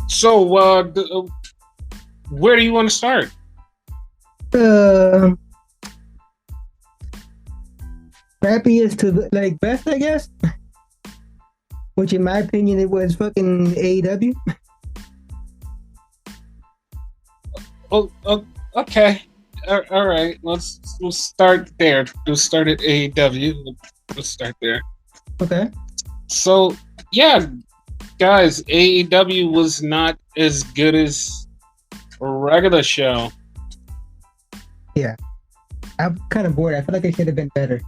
So, where do you want to start? Crappiest to like best, I guess. Which, in my opinion, it was fucking AEW. Okay. All right. We'll start there. We'll start at AEW. We'll start there. Okay. So, yeah, guys, AEW was not as good as a regular show. Yeah, I'm kind of bored. I feel like it should have been better.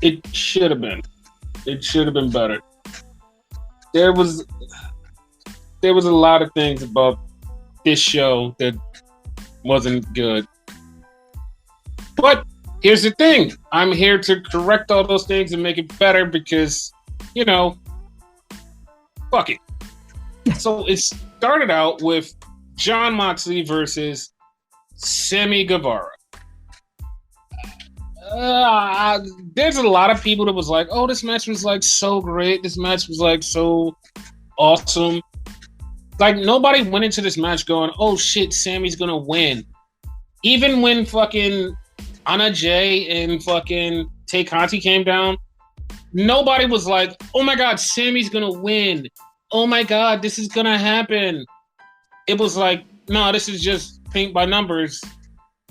It should have been. It should have been better. There was a lot of things about this show that wasn't good. But here's the thing. I'm here to correct all those things and make it better because, fuck it. So it started out with Jon Moxley versus Sammy Guevara. There's a lot of people that was like, oh, this match was like so great. This match was like so awesome. Like, nobody went into this match going, oh shit, Sammy's gonna win. Even when fucking Anna Jay and fucking Tay Conti came down, nobody was like, oh my god, Sammy's gonna win. Oh my god, this is gonna happen. It was like, no, this is just paint by numbers.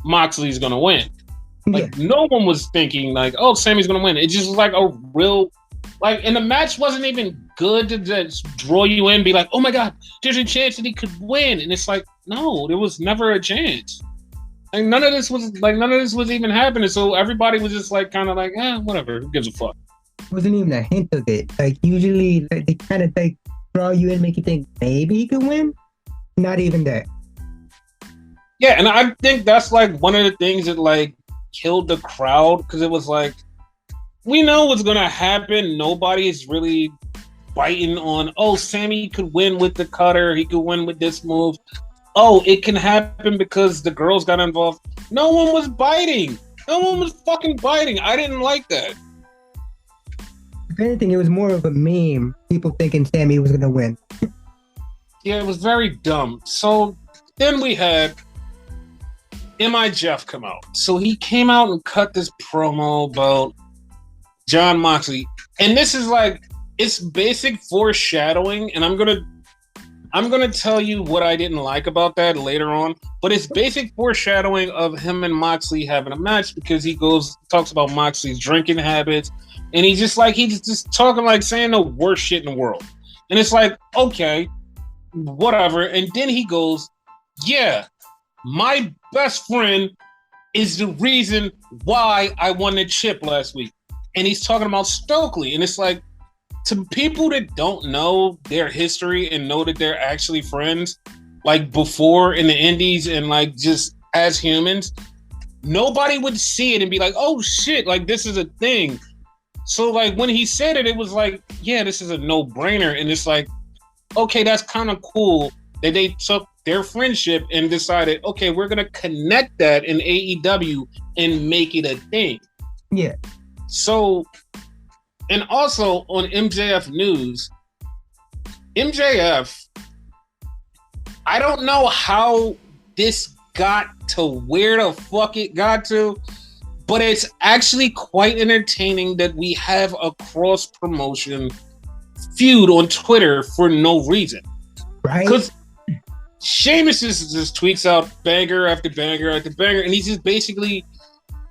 Moxley's gonna win. Like, no one was thinking like, oh, Sammy's gonna win. It just was like a real, like, and the match wasn't even good to just draw you in, be like, oh my god, there's a chance that he could win, and it's like, no, there was never a chance. Like, none of this was even happening. So everybody was just like, kind of like, whatever, who gives a fuck? Wasn't even a hint of it. Like, usually, like, they kind of like draw you in, make you think maybe he could win. Not even that. Yeah, and I think that's like one of the things that like killed the crowd, because it was like, we know what's gonna happen. Nobody is really biting on, oh, Sammy could win with the cutter, he could win with this move. Oh, it can happen because the girls got involved. No one was biting. No one was fucking biting. I didn't like that. If anything, it was more of a meme. People thinking Sammy was gonna win. Yeah, it was very dumb. So then we had M.I. Jeff come out. So he came out and cut this promo about Jon Moxley. And this is like, it's basic foreshadowing, and I'm gonna tell you what I didn't like about that later on. But it's basic foreshadowing of him and Moxley having a match, because he talks about Moxley's drinking habits, and he's just talking, like, saying the worst shit in the world. And it's like, okay, whatever. And then he goes, yeah, my best friend is the reason why I won the chip last week. And he's talking about Stokely. And it's like, to people that don't know their history and know that they're actually friends, like before in the indies and like just as humans, nobody would see it and be like, oh shit, like this is a thing. So like when he said it, it was like, yeah, this is a no-brainer. And it's like, okay, that's kind of cool that they took their friendship and decided, okay, we're going to connect that in AEW and make it a thing. Yeah. So, and also on MJF News, MJF, I don't know how this got to where the fuck it got to, but it's actually quite entertaining that we have a cross-promotion feud on Twitter for no reason. Right? Because Sheamus just tweets out banger after banger after banger, and he's just basically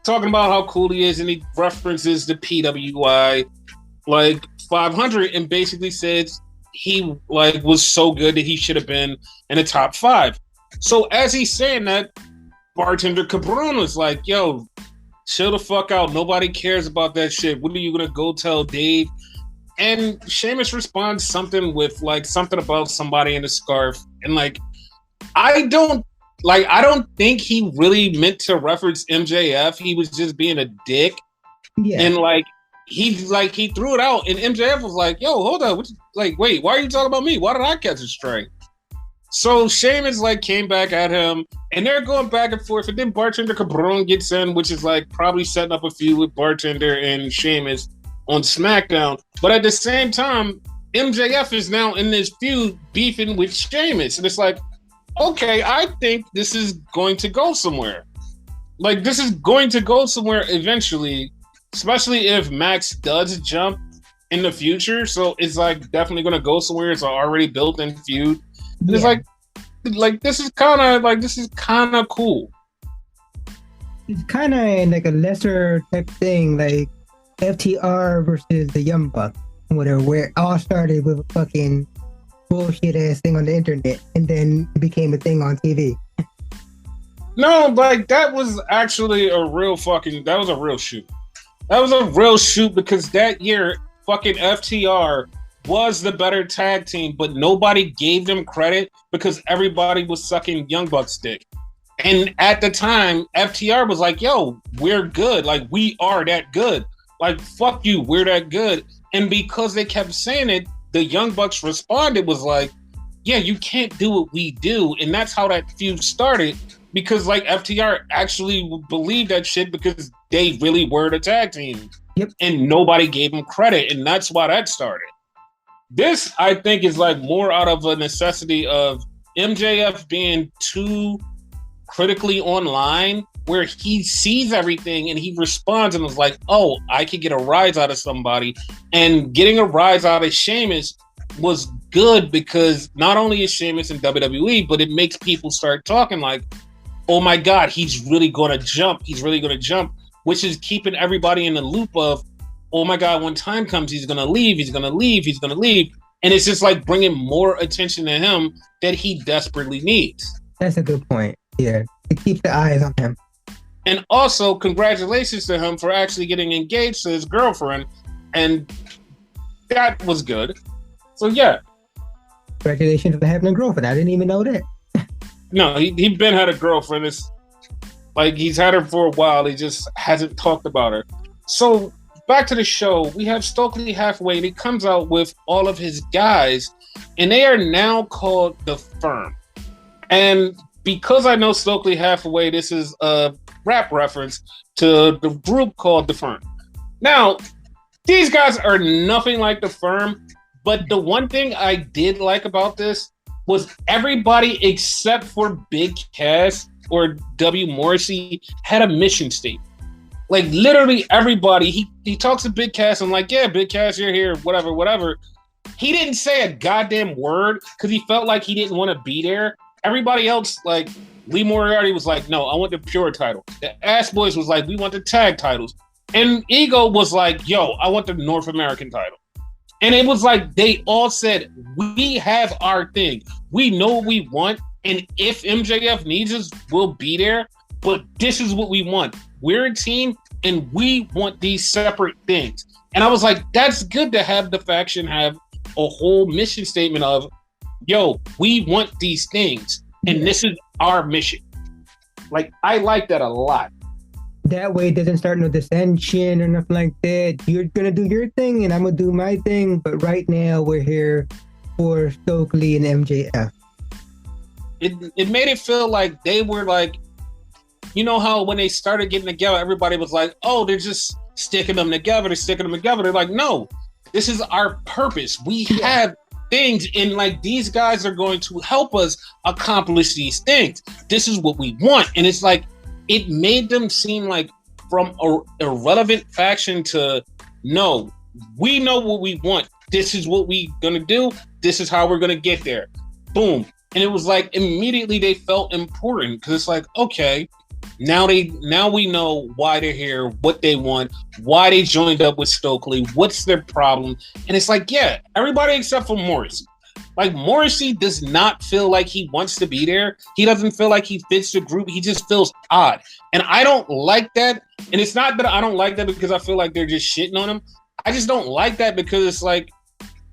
talking about how cool he is, and he references the PWI like 500 and basically says he like was so good that he should have been in the top 5. So as he's saying that, bartender Cabron was like, yo, chill the fuck out, nobody cares about that shit, what are you gonna go tell Dave? And Sheamus responds something with like something about somebody in a scarf, and like I don't think he really meant to reference MJF. He was just being a dick. Yeah. And like he threw it out, and MJF was like, yo, hold up. Wait, why are you talking about me? Why did I catch a strike? So Sheamus like came back at him, and they're going back and forth, and then Bartender Cabron gets in, which is like probably setting up a feud with Bartender and Sheamus on SmackDown. But at the same time, MJF is now in this feud beefing with Sheamus. And it's like, okay, I think this is going to go somewhere. Like, this is going to go somewhere eventually, especially if Max does jump in the future. So it's like definitely going to go somewhere. It's an already built-in feud. And it's like this is kind of cool. It's kind of like a lesser type thing, like FTR versus the Young Bucks, whatever, where it all started with a fucking bullshit ass thing on the internet, and then it became a thing on TV. No, like that was actually a real shoot. That was a real shoot because that year, fucking FTR was the better tag team, but nobody gave them credit because everybody was sucking Young Bucks dick. And at the time, FTR was like, yo, we're good. Like, we are that good. Like, fuck you, we're that good. And because they kept saying it, the Young Bucks responded was like, yeah, you can't do what we do. And that's how that feud started. Because, like, FTR actually believed that shit because they really were the tag team. Yep. And nobody gave them credit. And that's why that started. This, I think, is, like, more out of a necessity of MJF being too critically online, where he sees everything and he responds and is like, oh, I could get a rise out of somebody. And getting a rise out of Sheamus was good because not only is Sheamus in WWE, but it makes people start talking like, oh my God, he's really going to jump. He's really going to jump, which is keeping everybody in the loop of, oh my God, when time comes, he's going to leave. He's going to leave. He's going to leave. And it's just like bringing more attention to him that he desperately needs. That's a good point. Yeah, to keep the eyes on him. And also, congratulations to him for actually getting engaged to his girlfriend. And that was good. So, yeah. Congratulations for having a girlfriend. I didn't even know that. No, he been had a girlfriend. It's like he's had her for a while. He just hasn't talked about her. So, back to the show. We have Stokely Hathaway, and he comes out with all of his guys. And they are now called The Firm. And because I know Stokely Hathaway, this is a rap reference to the group called The Firm. Now, these guys are nothing like The Firm, but the one thing I did like about this was everybody except for Big Cass or W. Morrissey had a mission statement. Like, literally everybody, he talks to Big Cass and like, yeah, Big Cass, you're here, whatever. He didn't say a goddamn word because he felt like he didn't want to be there. Everybody else, like Lee Moriarty was like, no, I want the pure title. The Ass Boys was like, we want the tag titles. And Ego was like, yo, I want the North American title. And it was like, they all said, we have our thing. We know what we want. And if MJF needs us, we'll be there. But this is what we want. We're a team and we want these separate things. And I was like, that's good to have the faction have a whole mission statement of, yo, we want these things, and this is our mission. Like, I like that a lot. That way it doesn't start no dissension or nothing like that. You're going to do your thing, and I'm going to do my thing, but right now we're here for Stokely and MJF. It made it feel like they were like, you know how when they started getting together, everybody was like, oh, they're just sticking them together. They're like, no, this is our purpose. We have things, and like these guys are going to help us accomplish these things. This is what we want. And it's like it made them seem like from a irrelevant faction to no, we know what we want. This is what we gonna do. This is how we're gonna get there. Boom. And it was like immediately they felt important because it's like, okay, now we know why they're here, what they want, why they joined up with Stokely, what's their problem. And it's like, yeah, everybody except for Morrissey. Like, Morrissey does not feel like he wants to be there. He doesn't feel like he fits the group. He just feels odd. And I don't like that. And it's not that I don't like that because I feel like they're just shitting on him. I just don't like that because it's like,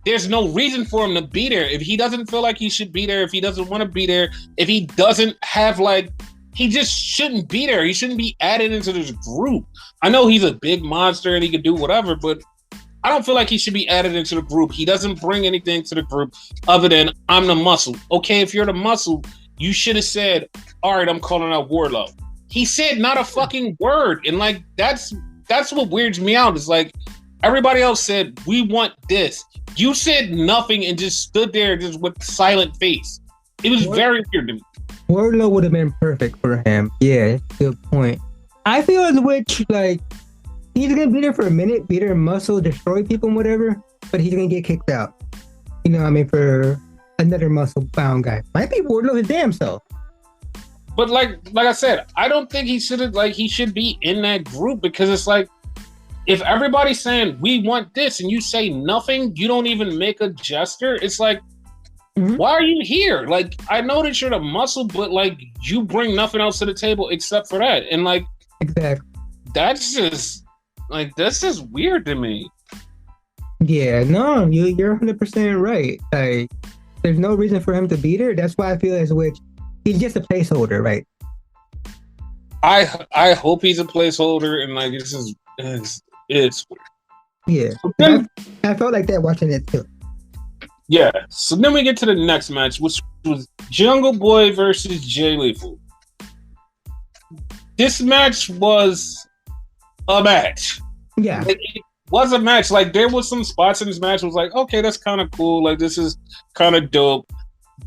there's no reason for him to be there. If he doesn't feel like he should be there, if he doesn't want to be there, if he doesn't have like, he just shouldn't be there. He shouldn't be added into this group. I know he's a big monster and he can do whatever, but I don't feel like he should be added into the group. He doesn't bring anything to the group other than I'm the muscle. Okay, if you're the muscle, you should have said, all right, I'm calling out Wardlow. He said not a fucking word. And like, that's what weirds me out. It's like, Everybody else said, we want this. You said nothing and just stood there just with silent face. It was very weird to me. Wardlow would have been perfect for him. Yeah, good point. I feel as which, like, he's going to be there for a minute, be there, muscle, destroy people and whatever, but he's going to get kicked out. You know what I mean? For another muscle-bound guy. Might be Wardlow his damn self. But like I said, I don't think he should be in that group, because it's like, if everybody's saying we want this and you say nothing, you don't even make a gesture. It's like, why are you here? Like, I know that you're the muscle, but like, you bring nothing else to the table except for that. And like, exactly, that's just weird to me. Yeah, no, you're 100% right. Like, there's no reason for him to be there. That's why I feel as which he's just a placeholder, right? I hope he's a placeholder, and like, it's weird. Yeah, so then, I felt like that watching it too. Yeah, so then we get to the next match, which was Jungle Boy versus Jay Lethal. This match was a match. Yeah. Like, it was a match. Like, there was some spots in this match was like, okay, that's kind of cool. Like, this is kind of dope.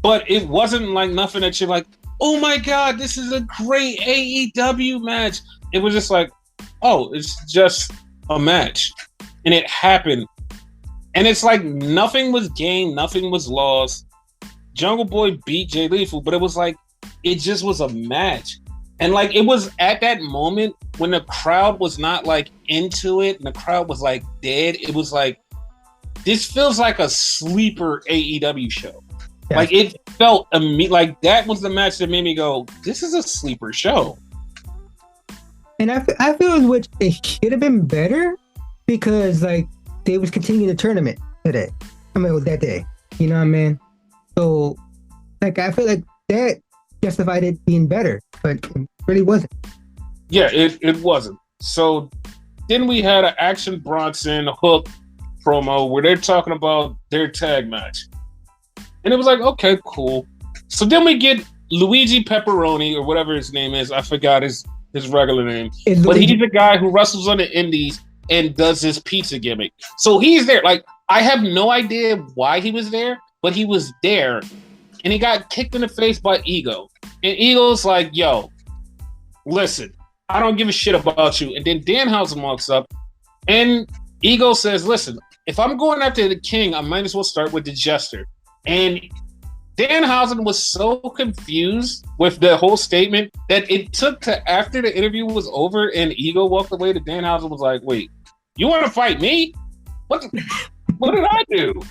But it wasn't like nothing that you're like, oh my God, this is a great AEW match. It was just like, oh, it's just a match. And it happened. And it's like nothing was gained, nothing was lost. Jungle Boy beat Jay Lethal, but it was like, it just was a match. And like, it was at that moment when the crowd was not like into it and the crowd was like dead. It was like, this feels like a sleeper AEW show. Yeah. Like, it felt like that was the match that made me go, this is a sleeper show. And I feel as which it should have been better, because like they was continuing the tournament today. I mean, that day. You know what I mean? So like, I feel like that justified it being better, but it really wasn't. Yeah, it wasn't. So then we had an Action Bronson Hook promo where they're talking about their tag match. And it was like, okay, cool. So then we get Luigi Pepperoni, or whatever his name is. I forgot his regular name. But he's the guy who wrestles on the indies and does this pizza gimmick. So he's there. Like, I have no idea why he was there, but he was there. And he got kicked in the face by Ego. And Ego's like, yo, listen, I don't give a shit about you. And then Danhausen walks up and Ego says, listen, if I'm going after the king, I might as well start with the jester. And Danhausen was so confused with the whole statement that it took to after the interview was over and Ego walked away, that Danhausen was like, wait, you want to fight me? What did I do?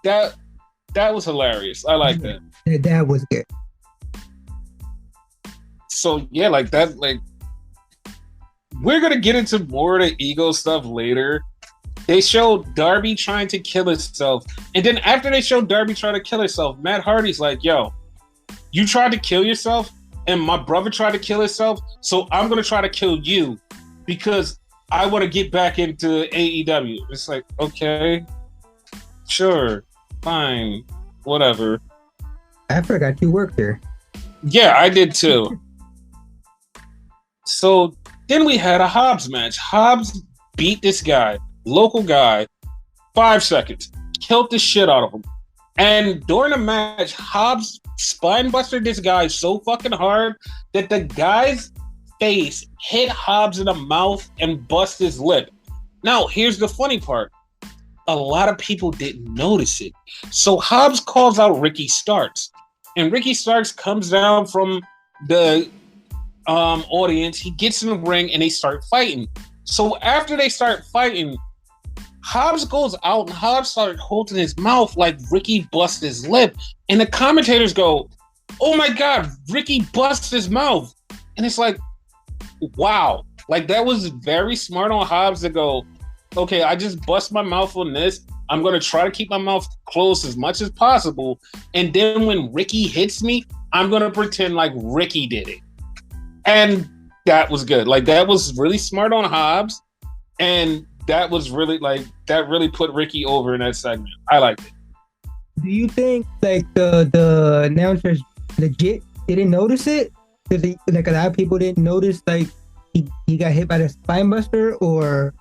That was hilarious. I like that. That was good. So yeah, like that, like, we're gonna get into more of the Ego stuff later. They showed Darby trying to kill himself. And then after they showed Darby trying to kill himself, Matt Hardy's like, yo, you tried to kill yourself and my brother tried to kill himself, so I'm going to try to kill you because I want to get back into AEW. It's like, okay, sure, fine, whatever. I forgot you worked there. Yeah, I did too. So then we had a Hobbs match. Hobbs beat this guy. Local guy, 5 seconds, killed the shit out of him. And during the match, Hobbs spinebustered this guy so fucking hard that the guy's face hit Hobbs in the mouth and bust his lip. Now, here's the funny part. A lot of people didn't notice it. So Hobbs calls out Ricky Starks. And Ricky Starks comes down from the audience. He gets in the ring and they start fighting. So after they start fighting, Hobbs goes out and Hobbs started holding his mouth like Ricky bust his lip. And the commentators go, oh my God, Ricky bust his mouth. And it's like, wow. Like, that was very smart on Hobbs to go, okay, I just bust my mouth on this. I'm going to try to keep my mouth closed as much as possible. And then when Ricky hits me, I'm going to pretend like Ricky did it. And that was good. Like, that was really smart on Hobbs. And that was really, like, that really put Ricky over in that segment. I liked it. Do you think, like, the announcers legit didn't notice it? Because, like, a lot of people didn't notice, like, he got hit by the spine buster? Or,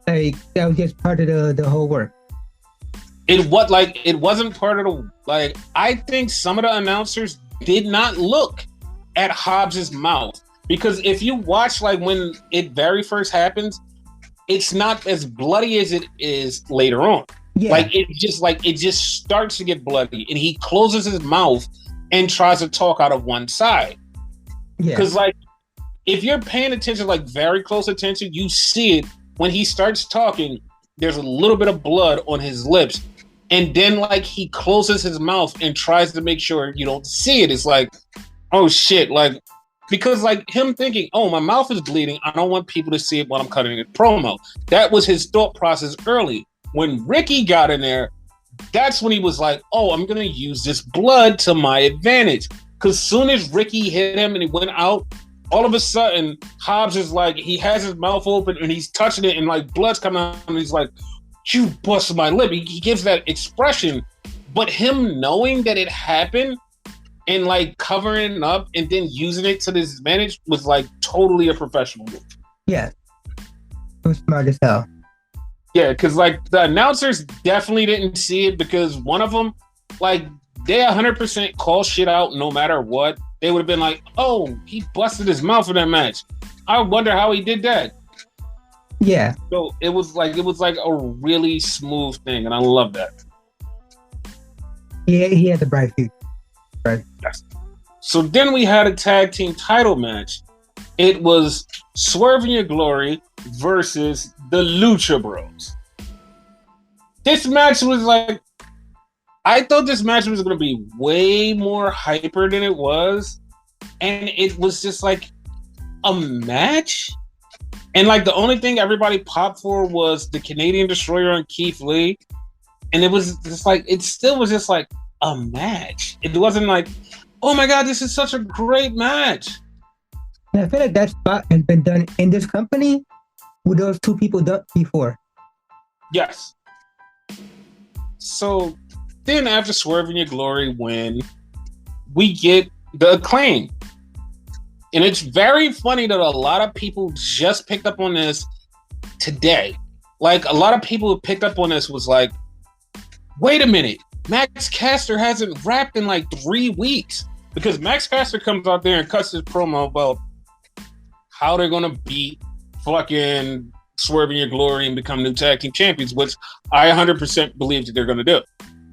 Like that was just part of the whole work. It wasn't part of the like. I think some of the announcers did not look at Hobbs's mouth, because if you watch like when it very first happens, it's not as bloody as it is later on. Yeah. Like it just starts to get bloody, and he closes his mouth and tries to talk out of one side. Yeah. Because like if you're paying attention, like very close attention, you see it when he starts talking. There's a little bit of blood on his lips, and then like he closes his mouth and tries to make sure you don't see it. It's like, oh shit, like because like him thinking, oh, my mouth is bleeding. I don't want people to see it while I'm cutting a promo. That was his thought process early. When Ricky got in there, that's when he was like, oh, I'm gonna use this blood to my advantage. Because soon as Ricky hit him and he went out, all of a sudden Hobbs is like, he has his mouth open and he's touching it and like blood's coming out and he's like, you busted my lip. He gives that expression, but him knowing that it happened and like covering it up and then using it to his advantage was like totally a professional move. Yeah. It was smart as hell. Yeah, because like the announcers definitely didn't see it, because one of them, like they 100% call shit out no matter what. They would have been like, oh, he busted his mouth in that match. I wonder how he did that. Yeah. So it was like a really smooth thing, and I love that. Yeah, he had the bright future. Right. Yes. So then we had a tag team title match. It was Swerve in Your Glory versus the Lucha Bros. This match was like, I thought this match was going to be way more hyper than it was. And it was just like a match. And like the only thing everybody popped for was the Canadian Destroyer on Keith Lee. And it was just like, it still was just like a match. It wasn't like, oh my God, this is such a great match. And I feel like that spot has been done in this company with those two people done before. Yes. So then after Swerve in Your Glory win, we get the Acclaim. And it's very funny that a lot of people just picked up on this today. Like a lot of people who picked up on this was like, wait a minute, Max Caster hasn't rapped in like 3 weeks. Because Max Caster comes out there and cuts his promo about how they're going to beat fucking Swerve in Your Glory and become new tag team champions, which I 100% believe that they're going to do.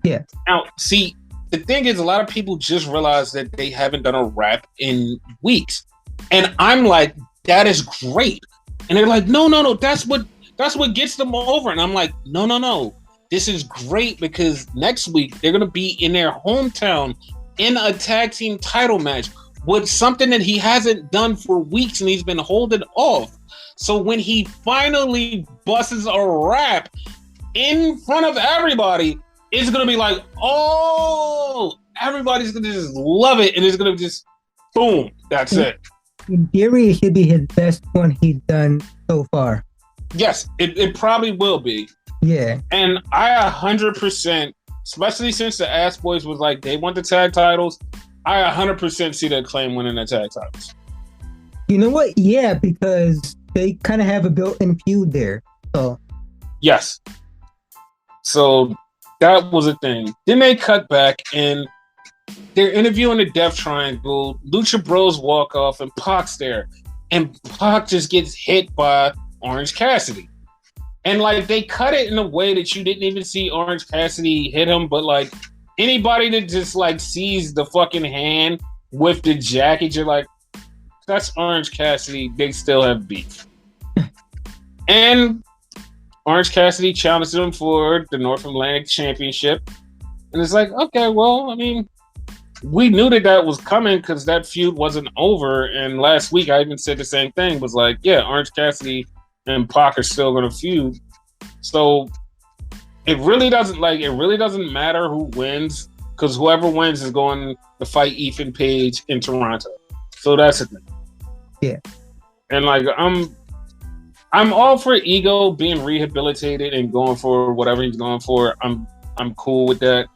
Yeah. Now, see, the thing is, a lot of people just realize that they haven't done a rap in weeks. And I'm like, that is great. And they're like, no, that's what gets them over. And I'm like, no. This is great because next week they're going to be in their hometown in a tag team title match with something that he hasn't done for weeks and he's been holding off. So when he finally busts a rap in front of everybody, it's going to be like, oh, everybody's going to just love it. And it's going to just, boom, that's it. In theory, it should be his best one he's done so far. Yes, it probably will be. Yeah. And I 100%, especially since the Ass Boys was like, they want the tag titles, I 100% see the Acclaim winning the tag titles. You know what? Yeah, because they kind of have a built-in feud there. So. Yes. So that was a thing. Then they cut back and they're interviewing the Death Triangle. Lucha Bros walk off and Pac's there. And Pac just gets hit by Orange Cassidy. And like they cut it in a way that you didn't even see Orange Cassidy hit him, but like anybody that just like sees the fucking hand with the jacket, you're like, that's Orange Cassidy. They still have beef. And Orange Cassidy challenged him for the North Atlantic Championship. And it's like, okay, well, I mean, we knew that was coming because that feud wasn't over. And last week I even said the same thing, was like, yeah, Orange Cassidy and Pac are still going to feud. So it really doesn't matter who wins, because whoever wins is going to fight Ethan Page in Toronto. So that's the thing. Yeah. And like I'm all for Ego being rehabilitated and going for whatever he's going for. I'm cool with that.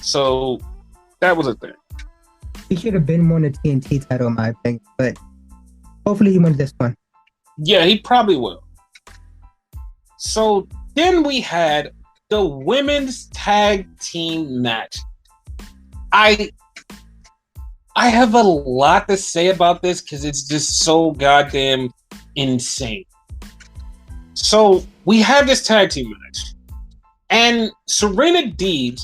So that was a thing. He should have been won the TNT title, in my opinion, but hopefully he won this one. Yeah, he probably will. So then we had the women's tag team match. I have a lot to say about this because it's just so goddamn insane. So we have this tag team match, and Serena Deeb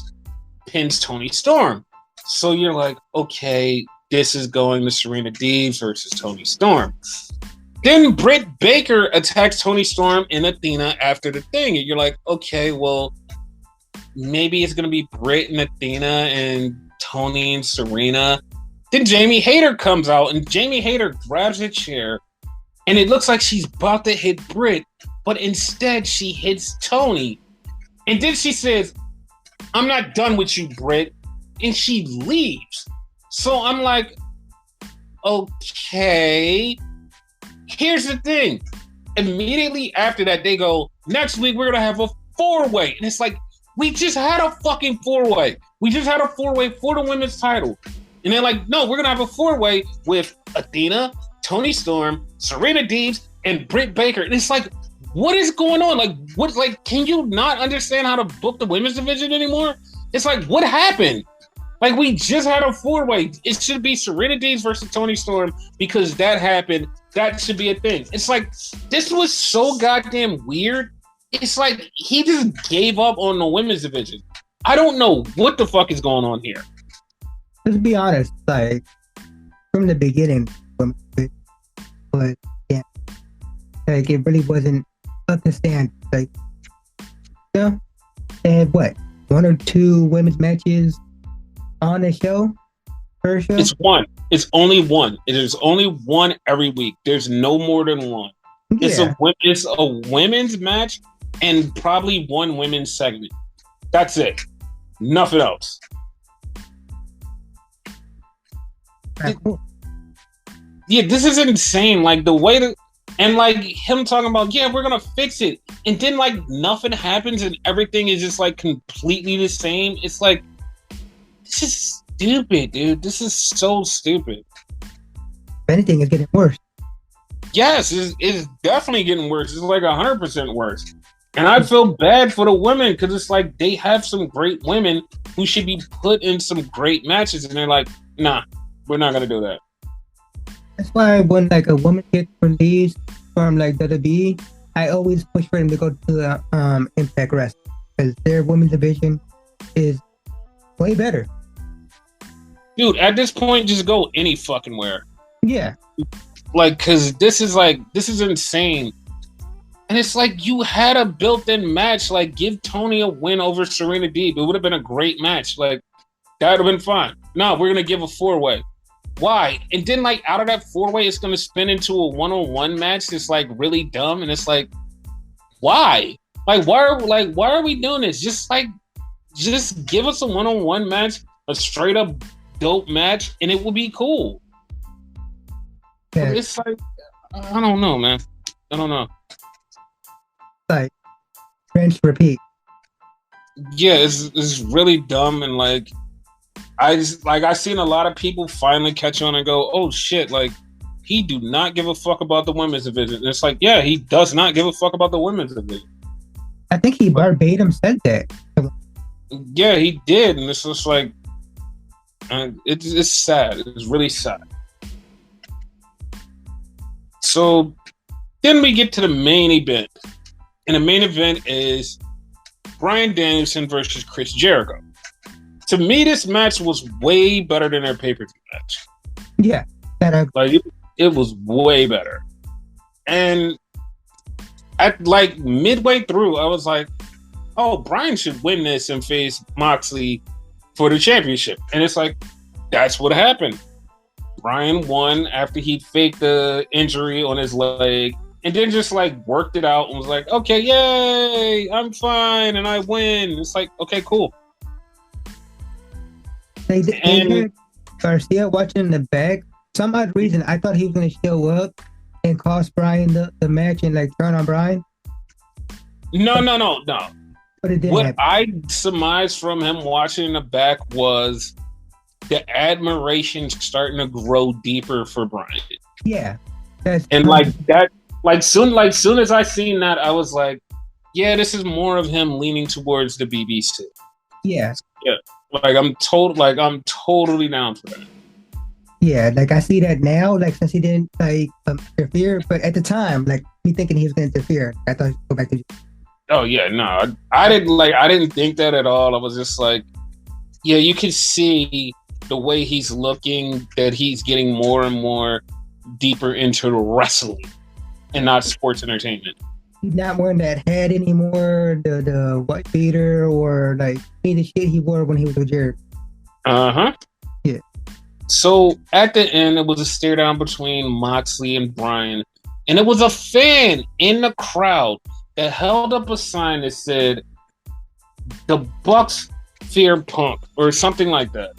pins Toni Storm. So you're like, okay, this is going to Serena Deeb versus Toni Storm. Then Britt Baker attacks Toni Storm and Athena after the thing, and you're like, okay, well, maybe it's gonna be Britt and Athena and Toni and Serena. Then Jamie Hayter comes out, and Jamie Hayter grabs a chair, and it looks like she's about to hit Britt, but instead she hits Toni. And then she says, I'm not done with you, Britt. And she leaves. So I'm like, okay. Here's the thing. Immediately after that, they go, next week we're going to have a 4-way. And it's like, we just had a fucking 4-way. We just had a 4-way for the women's title. And they're like, no, we're going to have a 4-way with Athena, Toni Storm, Serena Deeb, and Britt Baker. And it's like, what is going on? Like, can you not understand how to book the women's division anymore? It's like, what happened? Like, we just had a 4-way. It should be Serena Deeb versus Toni Storm because that happened. That should be a thing. It's like, this was so goddamn weird. It's like, he just gave up on the women's division. I don't know what the fuck is going on here. Let's be honest, like, from the beginning, but yeah, like, it really wasn't up to stand. Like, yeah, they had what, 1 or 2 women's matches on the show? Per show? It's one. It's only one. It is only one every week. There's no more than one. Yeah. It's a women's match and probably one women's segment. That's it. Nothing else. Yeah, this is insane. Like, the way that, and like him talking about, yeah, we're gonna fix it, and then like nothing happens and everything is just like completely the same. It's like, this is stupid, dude. This is so stupid. If anything, it's getting worse. Yes, it's definitely getting worse. It's like 100% worse. And I feel bad for the women because it's like they have some great women who should be put in some great matches, and they're like, nah, we're not gonna do that. That's why when like a woman gets released from like WWE, I always push for them to go to the Impact Wrestling because their women's division is way better. Dude, at this point, just go any fucking where. Yeah. Like, because this is insane. And it's like, you had a built-in match. Like, give Toni a win over Serena Deeb. It would have been a great match. Like, that would have been fine. No, we're going to give a 4-way. Why? And then, like, out of that 4-way, it's going to spin into a 1-on-1 match that's, like, really dumb. And it's like, why? Like, why are we doing this? Just give us a 1-on-1 match, a straight-up dope match, and it will be cool. Yeah. It's like, I don't know, man. I don't know. Like, rinse, repeat. Yeah, it's really dumb, and like, I seen a lot of people finally catch on and go, oh shit, like, he do not give a fuck about the women's division. And it's like, yeah, he does not give a fuck about the women's division. I think he verbatim said that. Yeah, he did, and it's just like, it's sad. It's really sad. So then we get to the main event. And the main event is Bryan Danielson versus Chris Jericho. To me, this match was way better than their pay-per-view match. Yeah. Like, it was way better. And at like midway through, I was like, oh, Bryan should win this and face Moxley for the championship. And it's like, that's what happened. Bryan won after he faked the injury on his leg and then just like worked it out and was like, okay, yay, I'm fine and I win. It's like, okay, cool. They had Garcia watching in the back. Some odd reason, I thought he was going to show up and cost Bryan the match and like turn on Bryan. No. But it didn't what happen. I surmised from him watching in the back was the admiration starting to grow deeper for Bryan. Yeah. And like that, like soon as I seen that, I was like, yeah, this is more of him leaning towards the BBC. Yeah. Yeah, I'm totally down for that. Yeah, like I see that now, like since he didn't like interfere, but at the time, like me thinking he was gonna interfere, I thought he'd go back to. Oh yeah, no, I didn't think that at all. I was just like, yeah, you can see the way he's looking that he's getting more and more deeper into wrestling and not sports entertainment. He's not wearing that hat anymore, the white beater, or like the shit he wore when he was with Jared. Uh-huh. Yeah. So at the end, it was a stare down between Moxley and Bryan, and it was a fan in the crowd that held up a sign that said, "The Bucks fear Punk," or something like that.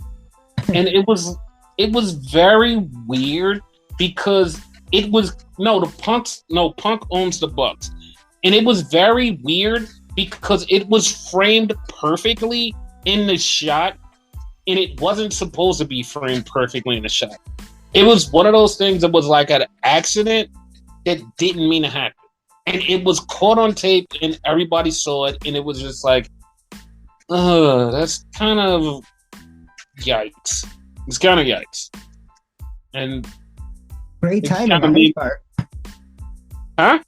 And it was very weird because Punk owns the Bucks. And it was very weird because it was framed perfectly in the shot, and it wasn't supposed to be framed perfectly in the shot. It was one of those things that was like an accident that didn't mean to happen. And it was caught on tape and everybody saw it, and it was just like, that's kind of yikes. It's kind of yikes. And great timing on his part. Huh?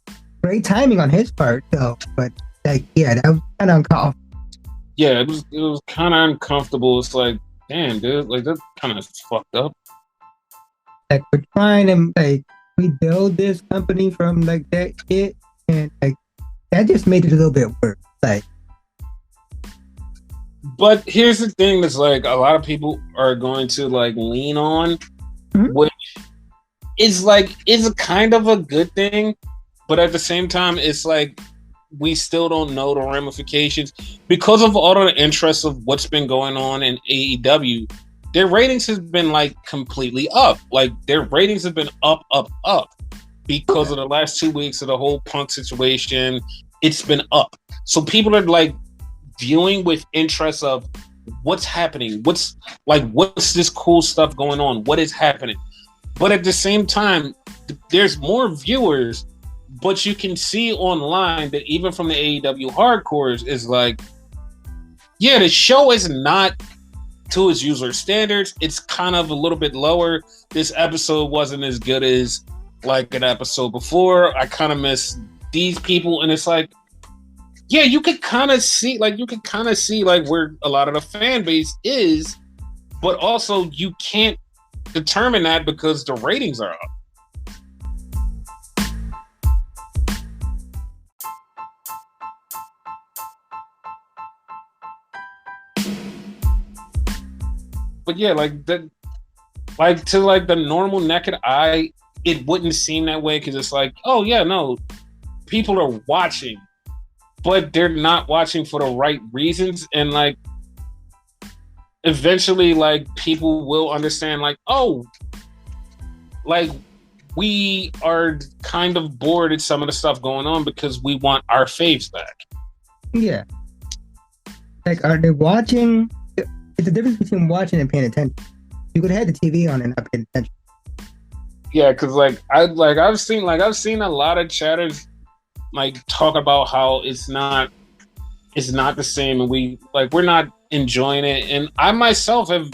Great timing on his part, though. But like, yeah, that was kind of uncomfortable. Yeah, it was kind of uncomfortable. It's like, damn, dude, like that's kind of fucked up. Like we're trying to like rebuild this company from like that shit, and like that just made it a little bit worse. Like, but here's the thing: that's like a lot of people are going to like lean on, which is a kind of a good thing. But at the same time, it's like we still don't know the ramifications because of all the interest of what's been going on in AEW. Their ratings have been like completely up. Like their ratings have been up because of the last 2 weeks of the whole Punk situation. It's been up. So people are like viewing with interest of what's happening. What's this cool stuff going on? What is happening? But at the same time, there's more viewers. But you can see online that even from the AEW hardcores is like, yeah, the show is not to its user standards. It's kind of a little bit lower. This episode wasn't as good as like an episode before. I kind of miss these people. And it's like, yeah, you could kind of see like where a lot of the fan base is, but also you can't determine that because the ratings are up. But yeah, like that, like to like the normal naked eye, it wouldn't seem that way because it's like, oh yeah, no, people are watching, but they're not watching for the right reasons, and like eventually, like people will understand, like, oh, like we are kind of bored at some of the stuff going on because we want our faves back. Yeah, like are they watching? It's the difference between watching and paying attention. You could have the TV on and not paying attention. Yeah, because I've seen a lot of chatters like talk about how it's not the same, and we're not enjoying it. And I myself have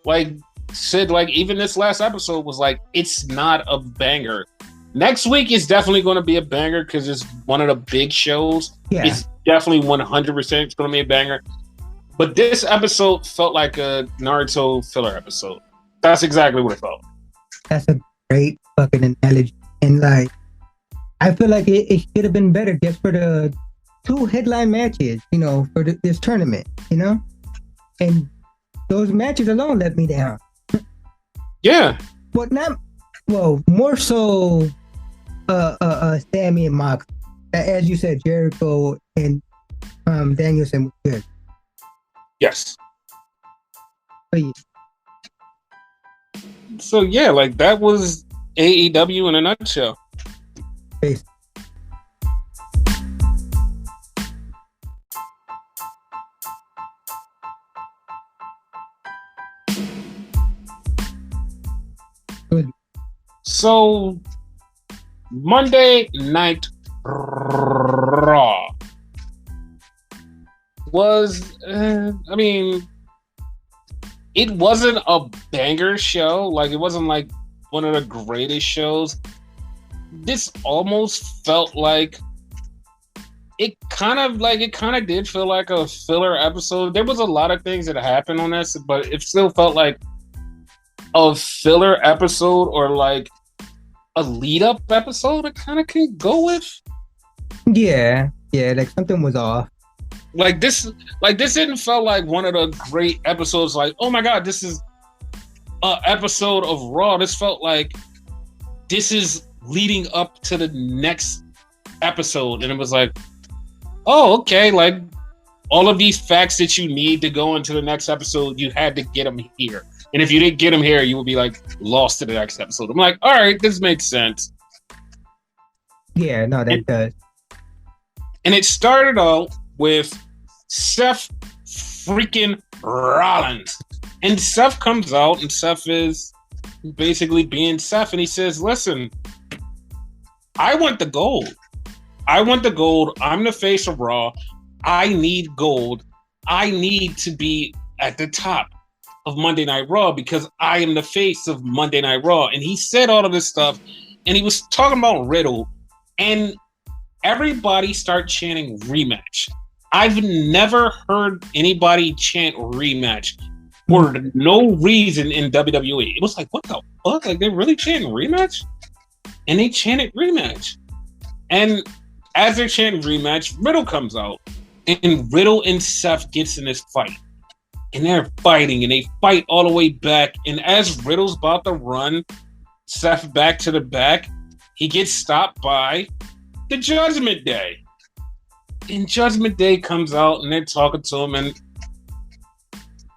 like said like even this last episode was like it's not a banger. Next week is definitely going to be a banger because it's one of the big shows. Yeah. It's definitely 100% going to be a banger. But this episode felt like a Naruto filler episode. That's exactly what it felt. That's a great fucking analogy. And like, I feel like it should have been better just for the 2 headline matches, you know, for this tournament, you know? And those matches alone let me down. Yeah. But more so Sammy and Mox. As you said, Jericho and Danielson was good. Yes. But yeah. So yeah, like that was AEW in a nutshell. Peace. Good. So Monday Night Raw. was, I mean, it wasn't a banger show. Like, it wasn't like one of the greatest shows. This almost felt like it kind of did feel like a filler episode. There was a lot of things that happened on this, but it still felt like a filler episode or like a lead up episode. I kind of can go with. Yeah, like something was off. Like this didn't feel like one of the great episodes. Like, oh my god, this is an episode of Raw. This felt like this is leading up to the next episode, and it was like, oh, okay, like all of these facts that you need to go into the next episode, you had to get them here. And if you didn't get them here, you would be like lost to the next episode. I'm like, all right, this makes sense. Yeah, no, that does. And it started out with Seth freaking Rollins. And Seth comes out, and Seth is basically being Seth, and he says, listen, I want the gold. I'm the face of Raw. I need gold. I need to be at the top of Monday Night Raw because I am the face of Monday Night Raw. And he said all of this stuff, and he was talking about Riddle, and everybody start chanting rematch. I've never heard anybody chant rematch for no reason in WWE. It was like, what the fuck? Like, they're really chanting rematch? And they chanted rematch. And as they're chanting rematch, Riddle comes out, and Riddle and Seth gets in this fight. And they're fighting, and they fight all the way back. And as Riddle's about to run Seth back to the back, he gets stopped by the Judgment Day. And Judgment Day comes out, and they're talking to him, and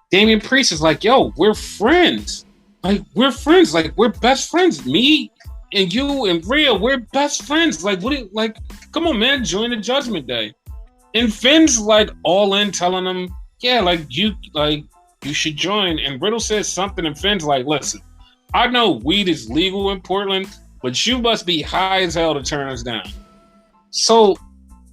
Damian Priest is like, yo, we're friends. Like, we're friends. Like, we're best friends. Me and you and Rhea, we're best friends. Like, come on, man, join the Judgment Day. And Finn's like all in, telling him, yeah, you should join. And Riddle says something, and Finn's like, listen, I know weed is legal in Portland, but you must be high as hell to turn us down. So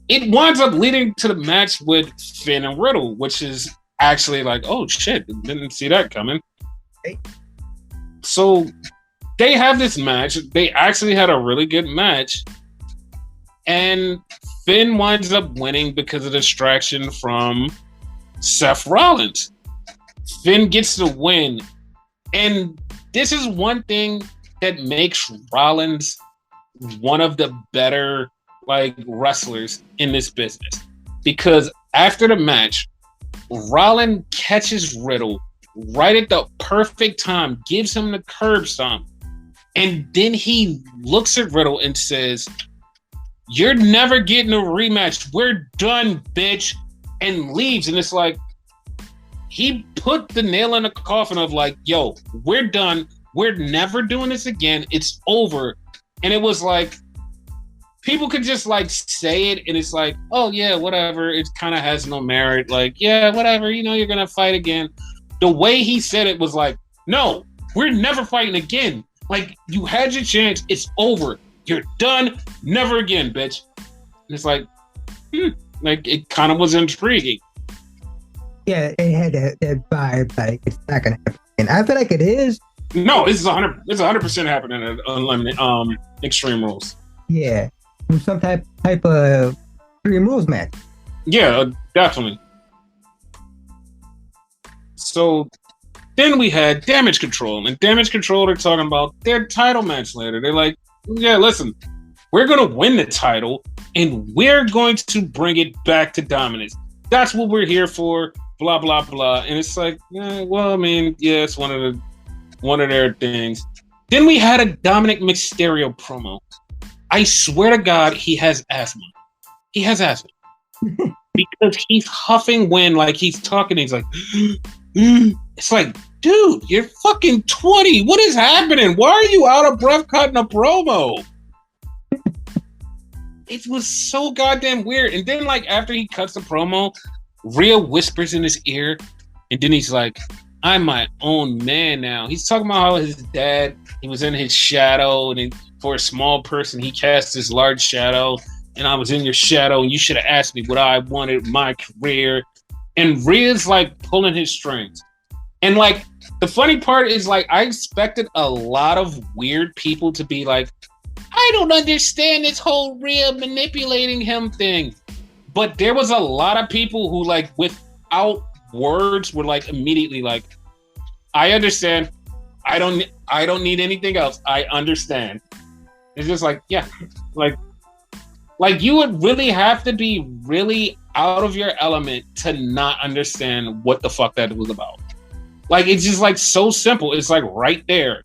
it winds up leading to the match with Finn and Riddle, which is actually like, oh shit, didn't see that coming. Hey. So they have this match. They actually had a really good match. And Finn winds up winning because of distraction from Seth Rollins. Finn gets the win. And this is one thing that makes Rollins one of the better wrestlers in this business. Because after the match, Rollins catches Riddle right at the perfect time, gives him the curb stomp, and then he looks at Riddle and says, you're never getting a rematch. We're done, bitch, and leaves. And it's like, he put the nail in the coffin of like, yo, we're done. We're never doing this again. It's over. And it was like, people could just say it, and it's like, oh yeah, whatever. It kind of has no merit. Like, yeah, whatever. You're going to fight again. The way he said it was like, no, we're never fighting again. Like, you had your chance. It's over. You're done. Never again, bitch. And it's like, it kind of was intriguing. Yeah, it had that vibe. Like, it's not going to happen. And I feel like it is. No, it's 100% happening at Unlimited Extreme Rules. Yeah. Some type of Extreme Rules match. Yeah, definitely. So then we had Damage Control, and Damage Control, they're talking about their title match later. They're like, yeah, listen, we're going to win the title, and we're going to bring it back to dominance. That's what we're here for, blah, blah, blah. And it's like, well, I mean, yeah, it's one of their things. Then we had a Dominic Mysterio promo. I swear to God, he has asthma. He has asthma. Because he's huffing when, he's talking, he's like, it's like, dude, you're fucking 20. What is happening? Why are you out of breath cutting a promo? It was so goddamn weird. And then, after he cuts the promo, Rhea whispers in his ear, and then he's like, I'm my own man now. He's talking about how his dad, he was in his shadow, and for a small person, he cast this large shadow, and I was in your shadow, and you should have asked me what I wanted, my career. and Rhea's like pulling his strings. And like the funny part is like I expected a lot of weird people to be like, I don't understand this whole Rhea manipulating him thing. But there was a lot of people who like without words were like immediately like, I understand. I don't need anything else. I understand. It's just like, yeah, like you would really have to be really out of your element to not understand what the fuck that was about. Like, it's just like so simple. It's like right there.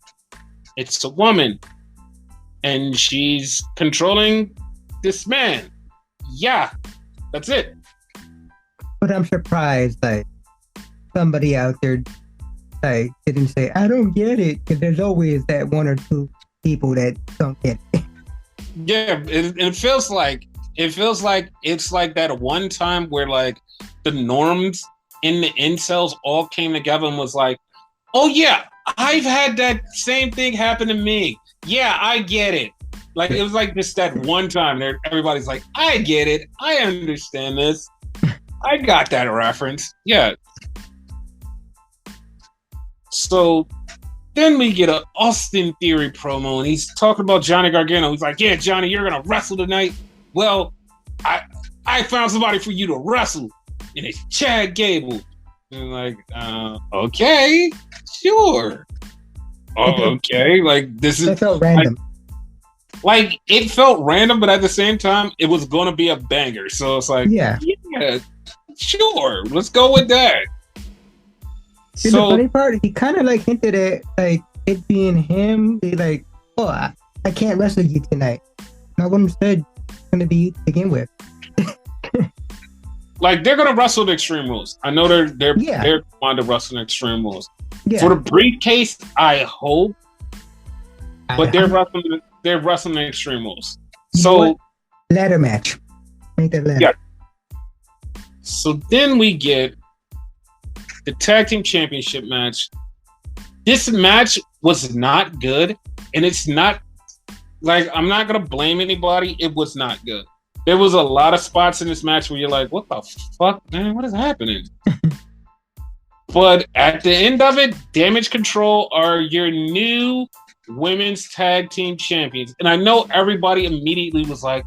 It's a woman and she's controlling this man. Yeah, that's it. But I'm surprised like somebody out there like didn't say, I don't get it. Because there's always that one or two people that don't get it. Yeah, it feels like it's like that one time where like the norms in the incels all came together and was like, oh yeah, I've had that same thing happen to me. Yeah, I get it. Like it was like just that one time there everybody's like, I get it. I understand this. I got that reference. Yeah. So then we get an Austin Theory promo, and he's talking about Johnny Gargano. He's like, yeah, Johnny, you're going to wrestle tonight. Well, I found somebody for you to wrestle, and it's Chad Gable. And I'm like, okay, sure. Oh, okay. Like, this is... That felt random. Like, it felt random, but at the same time, it was going to be a banger. So it's like, yeah, sure. Let's go with that. So the funny part, he kind of like hinted at like it being him. He like, oh, I can't wrestle you tonight. No one said it's gonna be you to begin with. Like they're gonna wrestle the Extreme Rules. I know they're going to wrestle the Extreme Rules. Yeah. For the briefcase, I hope, but they're wrestling the Extreme Rules. So ladder match. Make that ladder. Yeah. So then we get the Tag Team Championship match. This match was not good, and it's not like I'm not gonna blame anybody. It was not good. There was a lot of spots in this match where you're like, "What the fuck, man? What is happening?" But at the end of it, Damage Control are your new women's tag team champions, and I know everybody immediately was like,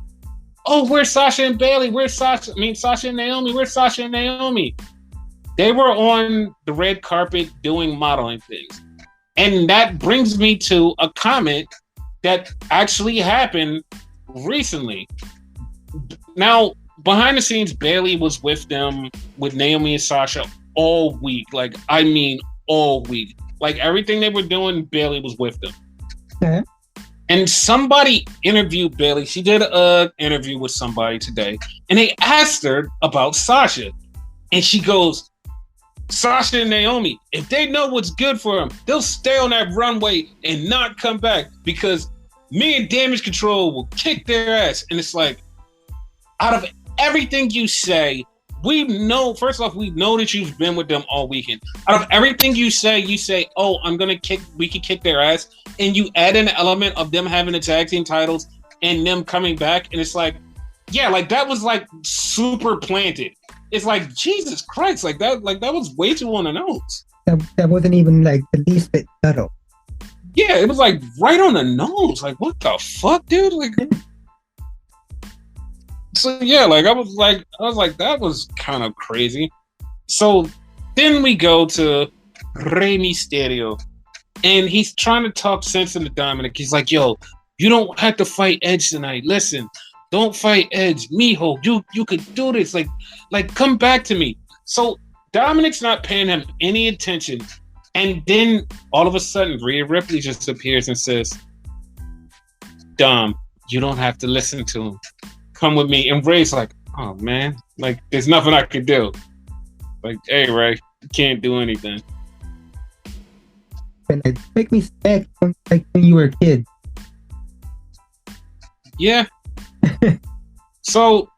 "Oh, where's Sasha and Bailey? Where's Sasha? I mean, Sasha and Naomi. Where's Sasha and Naomi?" They were on the red carpet doing modeling things. And that brings me to a comment that actually happened recently. Now, behind the scenes, Bailey was with them, with Naomi and Sasha all week. Like, I mean, all week. Like, everything they were doing, Bailey was with them. Okay. And somebody interviewed Bailey. She did an interview with somebody today. And they asked her about Sasha. And she goes, Sasha and Naomi, if they know what's good for them, they'll stay on that runway and not come back because me and Damage Control will kick their ass. And it's like, out of everything you say, we know that you've been with them all weekend. Out of everything you say, oh, we can kick their ass. And you add an element of them having the tag team titles and them coming back. And it's like, yeah, like that was like super planted. It's like, Jesus Christ, like that was way too on the nose. That wasn't even like the least bit subtle. Yeah, it was like right on the nose. Like, what the fuck, dude? Like, so yeah, like I was like, that was kind of crazy. So then we go to Rey Mysterio, and he's trying to talk sense into Dominic. He's like, yo, you don't have to fight Edge tonight. Listen. Don't fight Edge, mijo. You could do this. Like, come back to me. So Dominic's not paying him any attention, and then all of a sudden, Rhea Ripley just appears and says, "Dom, you don't have to listen to him. Come with me." And Ray's like, "Oh man, like there's nothing I could do." Like, hey Ray, you can't do anything. And it make me sad like when you were a kid. Yeah. So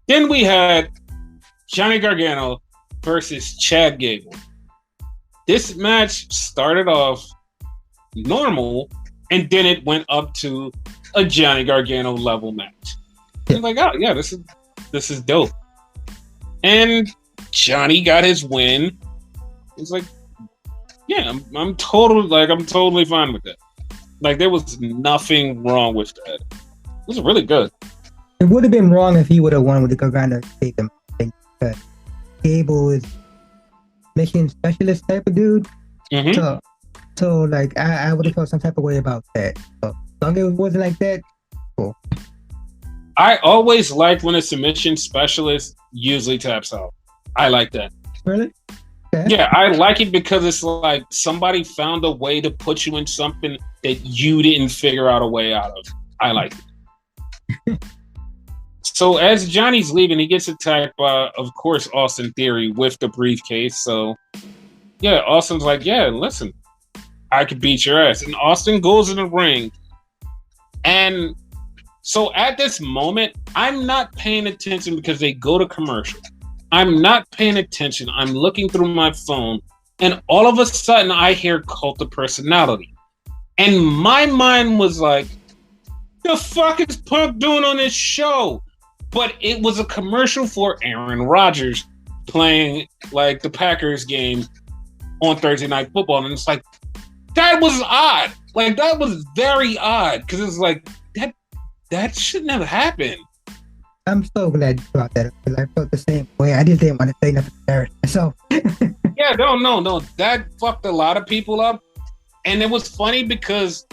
then we had Johnny Gargano versus Chad Gable. This match started off normal, and then it went up to a Johnny Gargano level match. I'm like, oh yeah, this is dope. And Johnny got his win. It's like, yeah, I'm totally fine with that. Like, there was nothing wrong with that. It was really good. It would have been wrong if he would have won with the Gargano take him. Because Gable is mission specialist type of dude. Mm-hmm. So like I would have felt some type of way about that. So as long as it wasn't like that, cool. I always like when a submission specialist usually taps out. I like that. Really? Okay. Yeah, I like it because it's like somebody found a way to put you in something that you didn't figure out a way out of. I like it. So as Johnny's leaving, he gets attacked by, of course, Austin Theory with the briefcase. So yeah, Austin's like, yeah, listen, I could beat your ass. And Austin goes in the ring. And so at this moment, I'm not paying attention because they go to commercial. I'm not paying attention. I'm looking through my phone. And all of a sudden, I hear Cult of Personality. And my mind was like, the fuck is Punk doing on this show? But it was a commercial for Aaron Rodgers playing like the Packers game on Thursday Night Football. And it's like, that was odd. Like, that was very odd. Because it's like, that should never happen. I'm so glad you brought that up because I felt the same way. I just didn't want to say nothing embarrassing myself. Yeah, no. That fucked a lot of people up. And it was funny because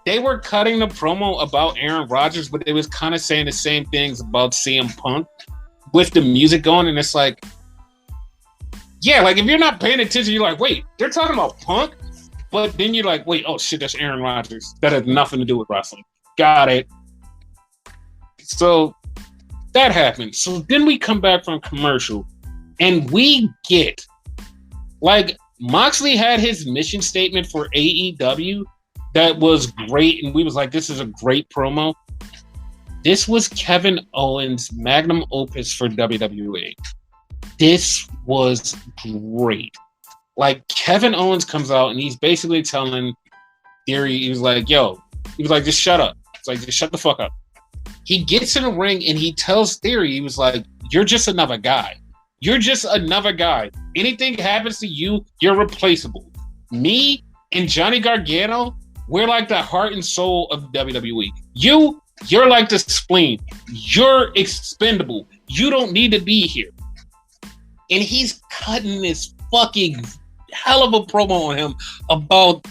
they were cutting the promo about Aaron Rodgers, but they was kind of saying the same things about CM Punk with the music going. And it's like, yeah, like if you're not paying attention, you're like, wait, they're talking about Punk? But then you're like, wait, oh shit, that's Aaron Rodgers. That has nothing to do with wrestling. Got it. So that happened. So then we come back from commercial and we get, like, Moxley had his mission statement for AEW that was great. And we was like, this is a great promo. This was Kevin Owens' magnum opus for WWE. This was great. Like, Kevin Owens comes out and he's basically telling Theory, he was like, just shut up. It's like, just shut the fuck up. He gets in the ring and he tells Theory, he was like, you're just another guy. You're just another guy. Anything happens to you, you're replaceable. Me and Johnny Gargano, we're like the heart and soul of WWE. You're like the spleen. You're expendable. You don't need to be here. And he's cutting this fucking hell of a promo on him about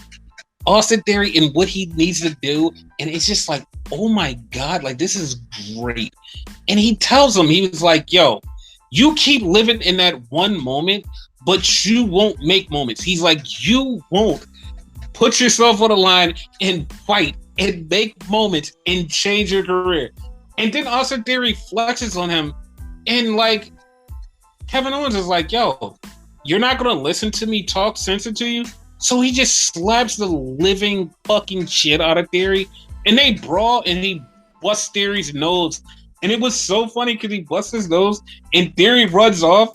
Austin Theory and what he needs to do. And it's just like, oh my God, like, this is great. And he tells him, he was like, yo, you keep living in that one moment, but you won't make moments. He's like, you won't put yourself on the line and fight and make moments and change your career. And then Austin Theory flexes on him. And like, Kevin Owens is like, yo, you're not going to listen to me talk sense into you? So he just slaps the living fucking shit out of Theory. And they brawl and he busts Theory's nose. And it was so funny because he busts his nose and Theory runs off.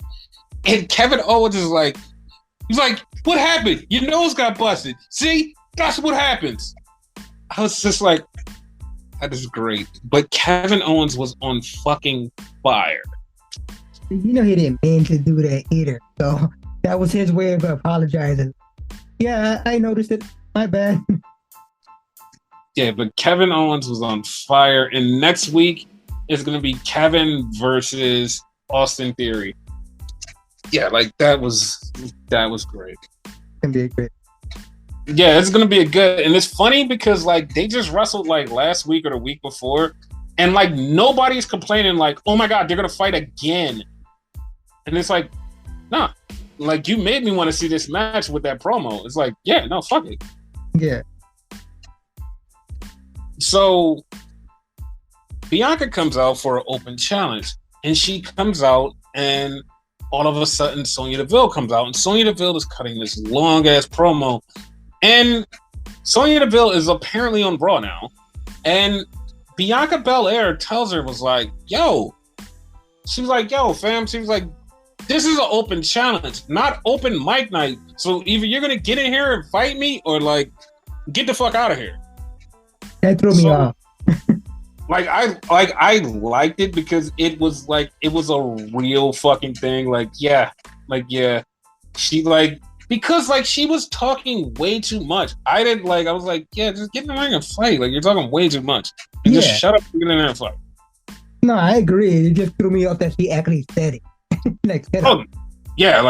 And Kevin Owens is like, he's like, what happened? Your nose got busted. See? That's what happens. I was just like, that is great. But Kevin Owens was on fucking fire. You know he didn't mean to do that either. So that was his way of apologizing. Yeah, I noticed it. My bad. Yeah, but Kevin Owens was on fire. And next week is going to be Kevin versus Austin Theory. Yeah, like that was great. It's going to be a great. Yeah, it's going to be a good. And it's funny because like they just wrestled like last week or the week before. And like nobody's complaining like, oh my God, they're going to fight again. And it's like, nah. Like, you made me want to see this match with that promo. It's like, yeah, no, fuck it. Yeah. So Bianca comes out for an open challenge. And she comes out and all of a sudden Sonya Deville comes out. And Sonya Deville is cutting this long-ass promo. And Sonya Deville is apparently on Raw now. And Bianca Belair tells her, was like, yo. She was like, yo, fam. She was like, this is an open challenge, not open mic night. So either you're going to get in here and fight me or like get the fuck out of here. That threw me off. I liked it because it was a real fucking thing. Yeah. She because she was talking way too much. I didn't I was like, yeah, just get in there and fight. Like, you're talking way too much. And just shut up and get in there and fight. No, I agree. It just threw me off that she actually said it. Yeah,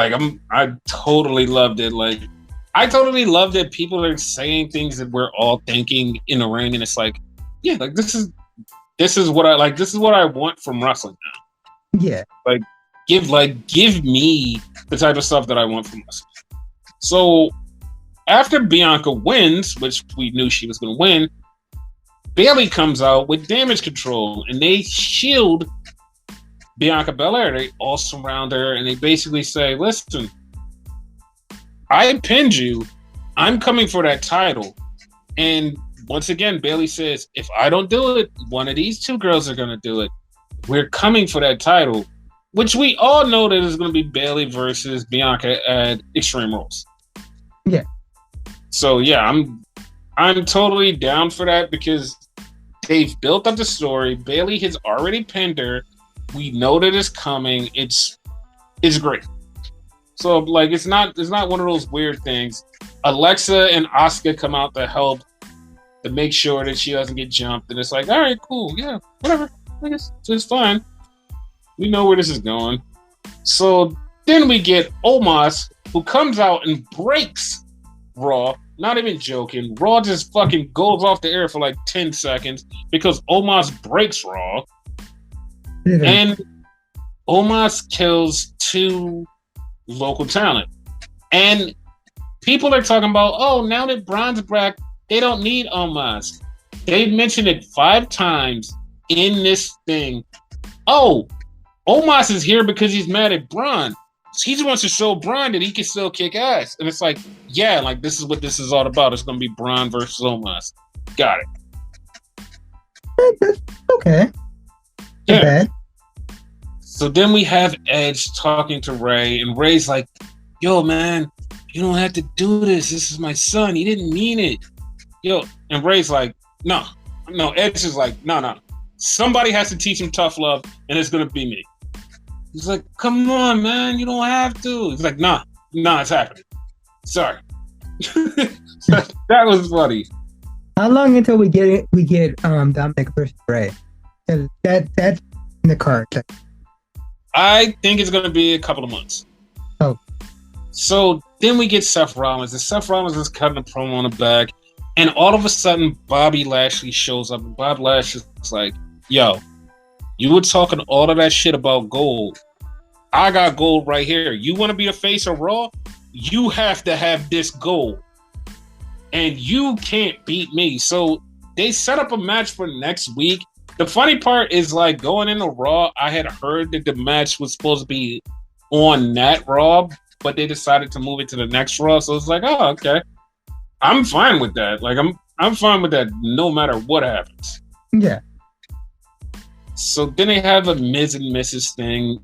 I totally loved it. I totally love that people are saying things that we're all thinking in the ring, and it's yeah, this is what I want from wrestling now. Yeah. Give me the type of stuff that I want from wrestling. So after Bianca wins, which we knew she was going to win, Bayley comes out with Damage Control, and they shield Bianca Belair. They all surround her, and they basically say, listen, I pinned you. I'm coming for that title. And once again, Bayley says, if I don't do it, one of these two girls are going to do it. We're coming for that title, which we all know that is going to be Bayley versus Bianca at Extreme Rules. Yeah. So, yeah, I'm totally down for that because they've built up the story. Bayley has already pinned her. We know that it's coming. It's great. So it's not one of those weird things. Alexa and Asuka come out to help to make sure that she doesn't get jumped, and it's all right, cool, yeah, whatever. I guess it's fine. We know where this is going. So then we get Omos, who comes out and breaks Raw. Not even joking. Raw just fucking goes off the air for 10 seconds because Omos breaks Raw. Mm-hmm. And Omos kills 2 local talent. And people are talking about, now that Braun's back, they don't need Omos. They mentioned it 5 times in this thing. Oh, Omos is here because he's mad at Braun. He just wants to show Braun that he can still kick ass. And it's this is what this is all about. It's going to be Braun versus Omos. Got it. Okay. Yeah. Bad. So then we have Edge talking to Ray, and Ray's like, yo, man, you don't have to do this. This is my son. He didn't mean it. Yo, and Ray's like, no. Edge is like, no. Somebody has to teach him tough love, and it's going to be me. He's like, come on, man, you don't have to. He's like, nah, it's happening. Sorry. That was funny. How long until we get Dominic versus Ray? That's in the card. I think it's going to be a couple of months. Oh. So then we get Seth Rollins, and Seth Rollins is cutting a promo on the back, and all of a sudden Bobby Lashley shows up, and Bob Lashley's like, yo, you were talking all of that shit about gold. I got gold right here. You want to be a face of Raw? You have to have this gold. And you can't beat me. So they set up a match for next week. The funny part is going into Raw, I had heard that the match was supposed to be on that Raw, but they decided to move it to the next Raw. So it's oh, okay. I'm fine with that. I'm fine with that no matter what happens. Yeah. So then they have a Miz and Mrs. thing,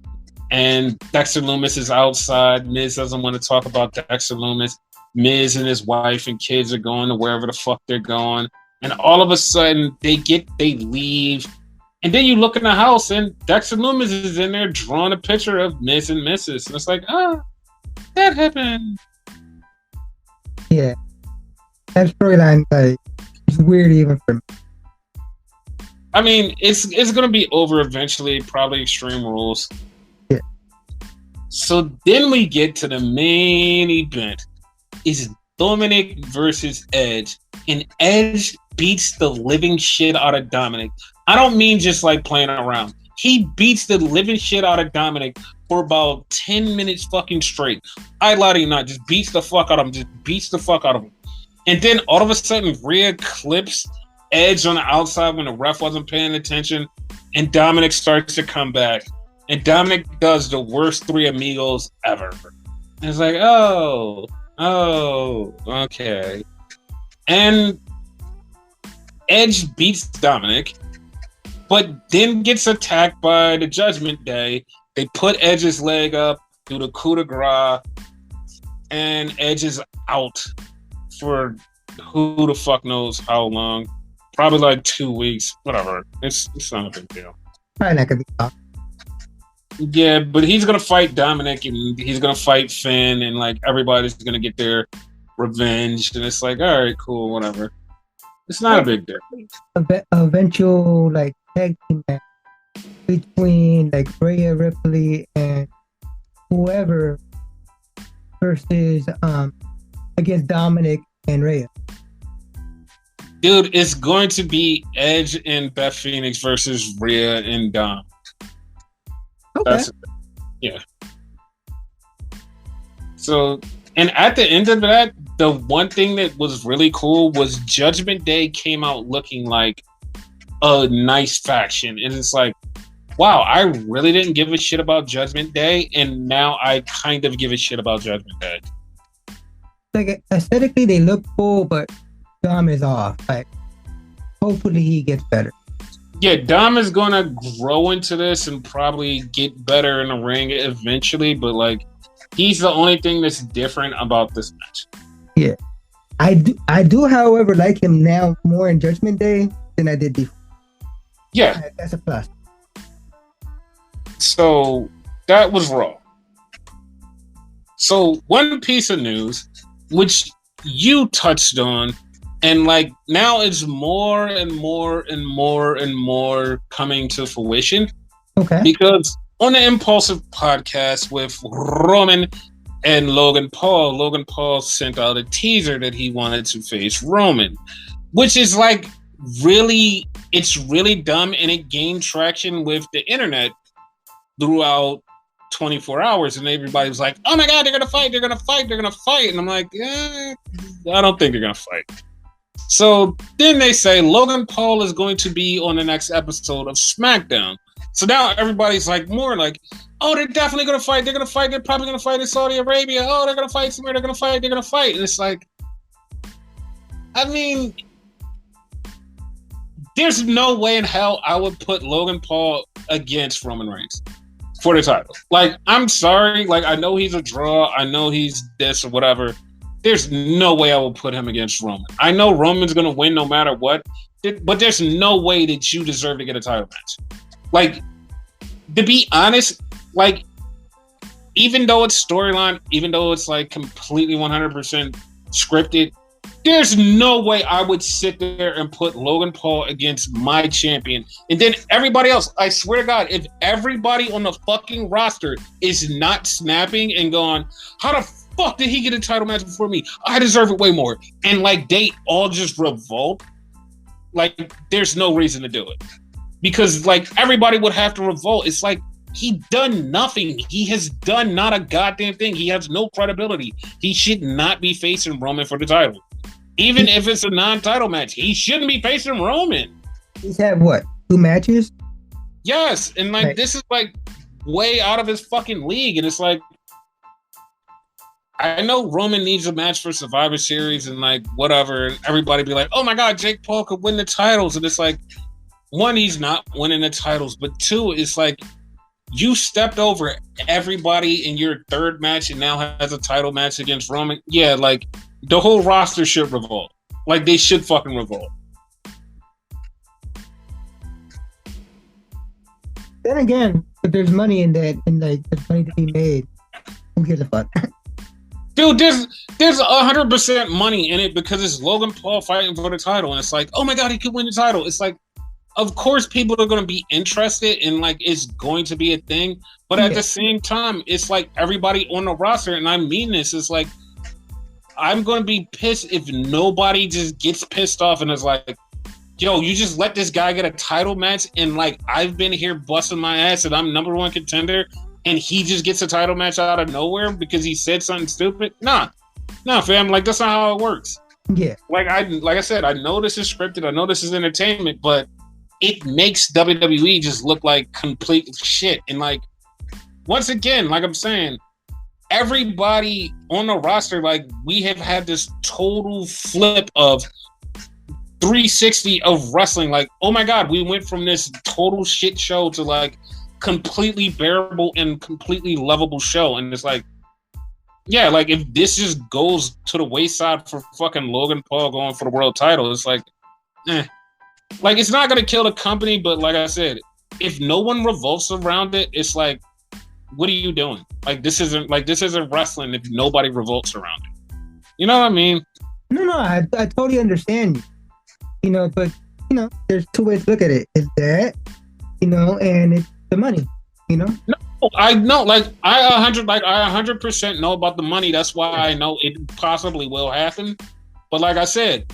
and Dexter Lumis is outside. Miz doesn't want to talk about Dexter Lumis. Miz and his wife and kids are going to wherever the fuck they're going. And all of a sudden, they leave. And then you look in the house, and Dexter Lumis is in there drawing a picture of Miz and Mrs. And it's that happened. Yeah. That storyline, it's weird even for me. I mean, it's going to be over eventually, probably Extreme Rules. Yeah. So then we get to the main event. It's Dominic versus Edge. And Edge beats the living shit out of Dominic. I don't mean just playing around. He beats the living shit out of Dominic for about 10 minutes fucking straight. I lie to you not. Just beats the fuck out of him. And then all of a sudden, Rhea clips Edge on the outside when the ref wasn't paying attention, and Dominic starts to come back. And Dominic does the worst Three Amigos ever. And it's oh, okay. And Edge beats Dominic, but then gets attacked by the Judgment Day. They put Edge's leg up, do the coup de grace, and Edge is out for who the fuck knows how long. Probably like 2 weeks. Whatever. It's not a big deal. Probably not gonna be tough. Yeah, but he's gonna fight Dominic and he's gonna fight Finn and like everybody's gonna get their revenge and it's like, all right, cool, whatever. It's not a big deal. Eventual like tag team match between like Rhea Ripley and whoever versus I guess Dominic and Rhea. Dude, it's going to be Edge and Beth Phoenix versus Rhea and Dom. Okay. Yeah. So, and at the end of that, the one thing that was really cool was Judgment Day came out looking like a nice faction. And it's like, wow, I really didn't give a shit about Judgment Day, and now I kind of give a shit about Judgment Day. Like aesthetically, they look cool, but Dom is off. Like, hopefully, he gets better. Yeah, Dom is gonna grow into this and probably get better in the ring eventually. But like, he's the only thing that's different about this match. Yeah, I do, however, like him now more in Judgment Day than I did before. Yeah, that's a plus. So that was Raw. So one piece of news, which you touched on, and like now it's more and more and more and more coming to fruition. Okay. Because on the Impulsive podcast with Roman and Logan Paul sent out a teaser that he wanted to face Roman, which is like it's really dumb, and it gained traction with the internet throughout 24 hours, and everybody was like, oh my god, they're gonna fight, and I'm like, I don't think they're gonna fight. So then they say Logan Paul is going to be on the next episode of SmackDown. So now everybody's like more like, oh, they're definitely gonna fight, they're probably gonna fight in Saudi Arabia, oh, they're gonna fight somewhere, they're gonna fight, and it's like, I mean, there's no way in hell I would put Logan Paul against Roman Reigns for the title. Like, I'm sorry. Like, I know he's a draw. I know he's this or whatever. There's no way I will put him against Roman. I know Roman's going to win no matter what, but there's no way that you deserve to get a title match. Like, to be honest, like, even though it's storyline, even though it's like completely 100% scripted, there's no way I would sit there and put Logan Paul against my champion. And then everybody else, I swear to God, if everybody on the fucking roster is not snapping and going, how the fuck did he get a title match before me? I deserve it way more. And like they all just revolt, like there's no reason to do it. Because like everybody would have to revolt. It's like he done nothing. He has done not a goddamn thing. He has no credibility. He should not be facing Roman for the title. Even if it's a non-title match, he shouldn't be facing Roman. He's had what, 2 matches? Yes, and like This is like way out of his fucking league, and it's like, I know Roman needs a match for Survivor Series and like whatever, and everybody be like, oh my god, Jake Paul could win the titles, and it's like, one, he's not winning the titles, but two, it's like you stepped over everybody in your third match and now has a title match against Roman. Yeah, like the whole roster should revolt. Like they should fucking revolt. Then again, if there's money in that, and like the money to be made, who gives a fuck? Dude, there's 100% money in it because it's Logan Paul fighting for the title, and it's like, oh my god, he could win the title. It's like, of course, people are going to be interested, and like it's going to be a thing. But at the same time, it's like everybody on the roster, and I mean this, is like, I'm going to be pissed if nobody just gets pissed off and is like, yo, you just let this guy get a title match, and like I've been here busting my ass and I'm number one contender, and he just gets a title match out of nowhere because he said something stupid. Nah, fam, like that's not how it works. Yeah. Like I said, I know this is scripted, I know this is entertainment, but it makes WWE just look like complete shit. And like, once again, like I'm saying, everybody on the roster, like we have had this total flip of 360 of wrestling. Like, oh my god, we went from this total shit show to like completely bearable and completely lovable show. And it's like, yeah, like if this just goes to the wayside for fucking Logan Paul going for the world title, it's like, like it's not gonna kill the company, but like I said, if no one revolts around it, it's like, what are you doing? Like this isn't wrestling if nobody revolts around it. You know what I mean? No, I totally understand you. You know, but you know, there's two ways to look at it. It's that, you know, and it's the money. You know? No, I know. Like I 100% know about the money. That's why I know it possibly will happen. But like I said,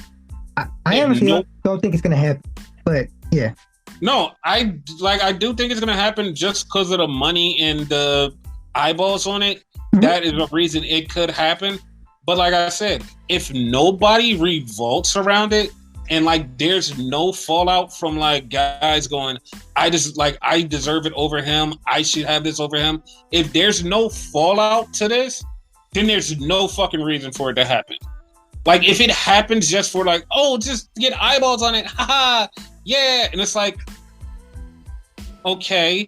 I honestly don't think it's gonna happen. But yeah. No, I do think it's gonna happen just because of the money and the eyeballs on it. Mm-hmm. That is a reason it could happen. But like I said, if nobody revolts around it and like there's no fallout from like guys going, I deserve it over him, I should have this over him. If there's no fallout to this, then there's no fucking reason for it to happen. Like if it happens just for like, oh, just get eyeballs on it, haha, yeah, and it's like, okay,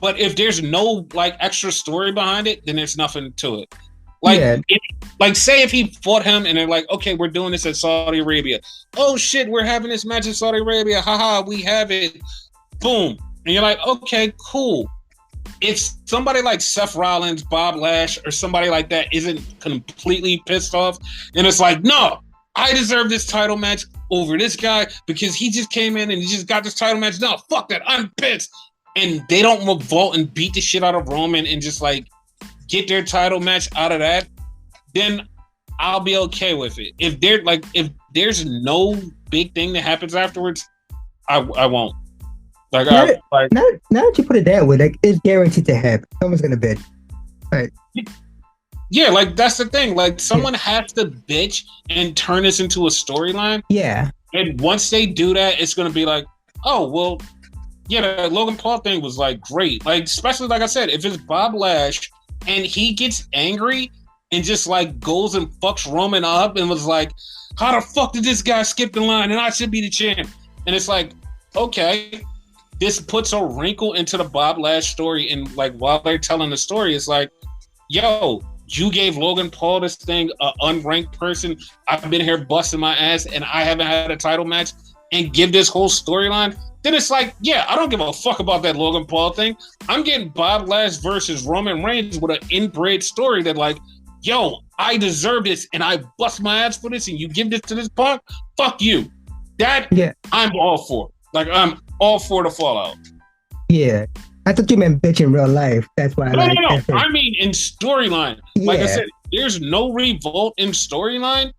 but if there's no like extra story behind it, then there's nothing to it. Like, say if he fought him and they're like, okay, we're doing this at Saudi Arabia. Oh shit, we're having this match in Saudi Arabia. Haha, we have it. Boom. And you're like, okay, cool. If somebody like Seth Rollins, Bob Lash, or somebody like that isn't completely pissed off, and it's like, no, I deserve this title match over this guy because he just came in and he just got this title match. No, fuck that. I'm pissed. And they don't revolt and beat the shit out of Roman and just like get their title match out of that, then I'll be okay with it. If there's no big thing that happens afterwards, I won't. Now that you put it that way, like it's guaranteed to happen. Someone's gonna bitch. Right. Yeah, like that's the thing. Like someone has to bitch and turn this into a storyline. Yeah. And once they do that, it's gonna be like, oh well, yeah, the Logan Paul thing was like great. Like especially like I said, if it's Bob Lash and he gets angry and just like goes and fucks Roman up and was like, how the fuck did this guy skip the line and I should be the champ? And it's like, okay, this puts a wrinkle into the Bob Lash story. And like while they're telling the story, it's like, yo, you gave Logan Paul this thing, an unranked person. I've been here busting my ass and I haven't had a title match, and give this whole storyline. Then it's like, yeah, I don't give a fuck about that Logan Paul thing. I'm getting Bob Lash versus Roman Reigns with an inbred story that like, yo, I deserve this and I bust my ass for this and you give this to this punk? Fuck you. I'm all for. Like, I'm all for the fallout. Yeah. I thought you meant bitch in real life. That's why No. I mean in storyline. Yeah. Like I said, there's no revolt in storyline.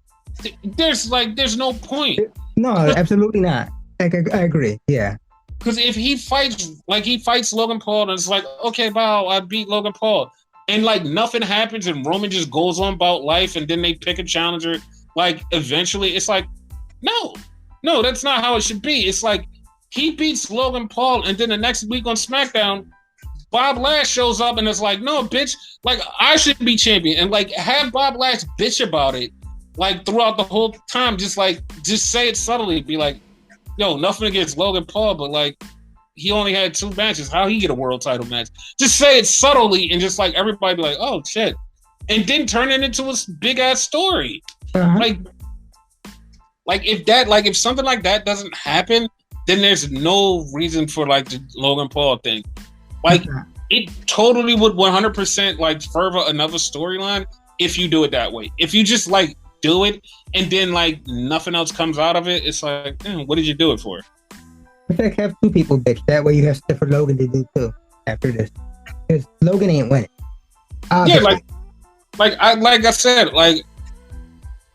There's no point. No, absolutely not. I agree. Yeah. Because if he fights Logan Paul and it's like, okay, wow, I beat Logan Paul. And like nothing happens and Roman just goes on about life and then they pick a challenger. Like eventually it's like, no, that's not how it should be. It's like he beats Logan Paul and then the next week on SmackDown, Bob Lash shows up and it's like, no, bitch, like I should be champion. And like have Bob Lash bitch about it. Like throughout the whole time, just say it subtly. Be like, yo, nothing against Logan Paul, but like he only had 2 matches. How he get a world title match? Just say it subtly and just like everybody be like, oh shit. And then turn it into a big ass story. Uh-huh. Like if something like that doesn't happen, then there's no reason for like the Logan Paul thing. Like it totally would 100% like further another storyline if you do it that way. If you just like do it and then like nothing else comes out of it, it's like, what did you do it for? In fact, have 2 people bitch. That way you have stuff for Logan to do too after this, because Logan ain't winning. Obviously. Yeah, like I said, like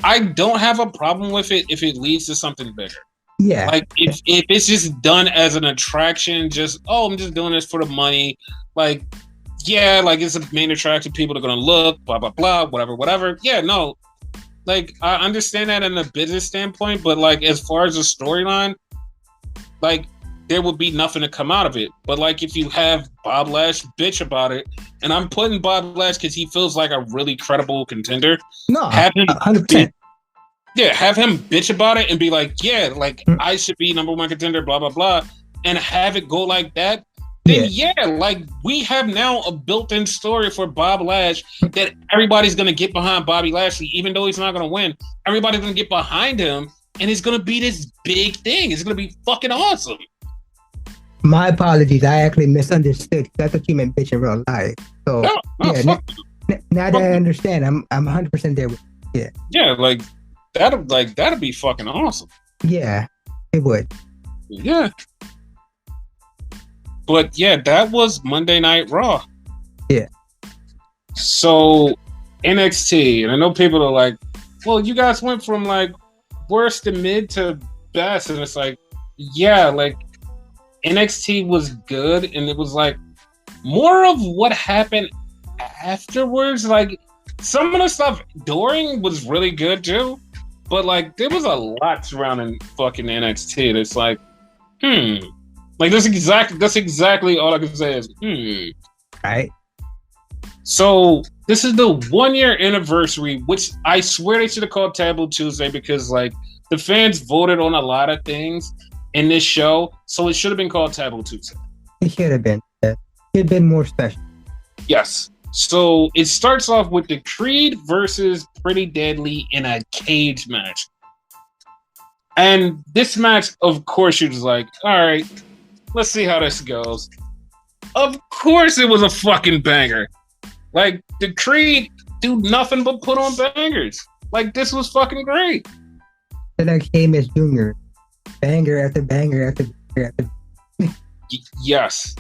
I don't have a problem with it if it leads to something bigger. Yeah. Like if it's just done as an attraction, just I'm just doing this for the money. Like, yeah, like it's a main attraction. People are gonna look, blah blah blah, whatever. Yeah, no. Like I understand that in a business standpoint, but like as far as the storyline, like there would be nothing to come out of it. But like if you have Bob Lash bitch about it, and I'm putting Bob Lash because he feels like a really credible contender. No, have him 100%. Yeah, have him bitch about it and be like, yeah, like I should be number 1 contender, blah blah blah, and have it go like that. Then like we have now a built-in story for Bob Lash that everybody's gonna get behind Bobby Lashley, even though he's not gonna win. Everybody's gonna get behind him and it's gonna be this big thing. It's gonna be fucking awesome. My apologies. I actually misunderstood. I thought you meant bitch in real life. So yeah, now that I understand, I'm 100% there with you. Yeah. Yeah, like that'd be fucking awesome. Yeah, it would. Yeah. But yeah, that was Monday Night Raw. Yeah. So NXT, and I know people are like, well, you guys went from like worst to mid to best, and it's like, yeah, like NXT was good, and it was like more of what happened afterwards. Like some of the stuff during was really good too, but like there was a lot surrounding fucking NXT. That's like, like that's exactly all I can say is right. So this is the 1 year anniversary, which I swear they should have called Taboo Tuesday, because like the fans voted on a lot of things in this show, so it should have been called Taboo Tuesday. It should have been. It should have been more special. Yes. So it starts off with the Creed versus Pretty Deadly in a cage match. And this match, of course, you're just like, all right, let's see how this goes. Of course it was a fucking banger. Like, the Creed do nothing but put on bangers. Like, this was fucking great. It's like Sheamus Jr. Banger after banger after banger after. Yes.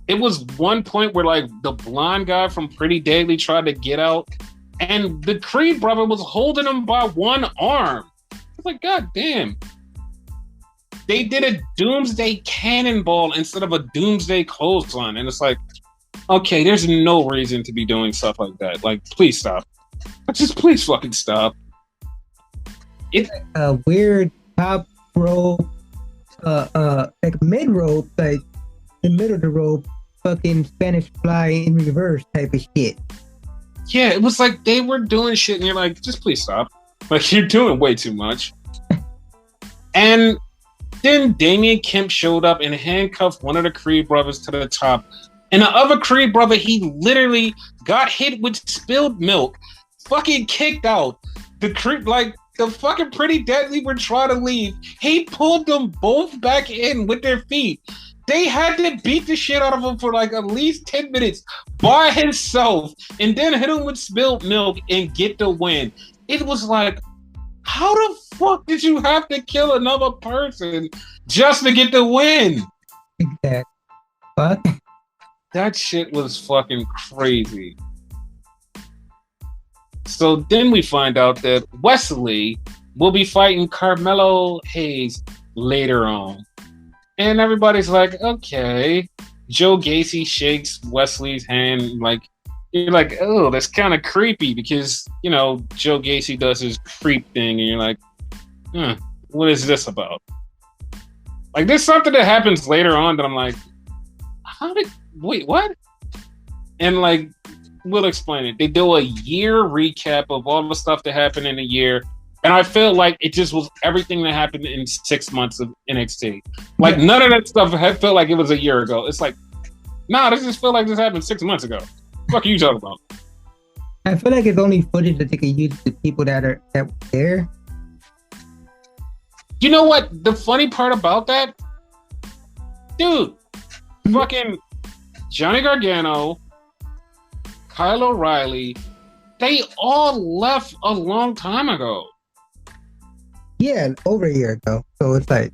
It was one point where, like, the blonde guy from Pretty Deadly tried to get out, and the Creed brother was holding him by one arm. It's like, god damn. They did a Doomsday Cannonball instead of a Doomsday Clothesline, and it's like, okay, there's no reason to be doing stuff like that. Like, please stop. Just please fucking stop. It's a weird top rope, like mid rope, like the middle of the rope, fucking Spanish fly in reverse type of shit. Yeah, it was like they were doing shit, and you're like, just please stop. Like, you're doing way too much. And then Damian Kemp showed up and handcuffed one of the Creed brothers to the top. And the other Creed brother, he literally got hit with spilled milk, fucking kicked out. The Creed, like, the fucking Pretty Deadly were trying to leave. He pulled them both back in with their feet. They had to beat the shit out of him for like at least 10 minutes by himself, and then hit him with spilled milk and get the win. It was like, how the fuck did you have to kill another person just to get the win? Exactly. What? That shit was fucking crazy. So then we find out that Wesley will be fighting Carmelo Hayes later on. And everybody's like, okay. Joe Gacy shakes Wesley's hand. Like, you're like, oh, that's kind of creepy, because, you know, Joe Gacy does his creep thing, and you're like, what is this about? Like, there's something that happens later on that I'm like, wait, what? And like, we'll explain it. They do a year recap of all the stuff that happened in a year, and I feel like it just was everything that happened in 6 months of NXT. Like, none of that stuff felt like it was a year ago. It's like, nah, this just felt like this happened 6 months ago. What are you talking about? I feel like it's only footage that they could use the people that were there. You know what? The funny part about that, dude, fucking Johnny Gargano, Kyle O'Reilly, they all left a long time ago. Yeah, over a year ago. So it's like,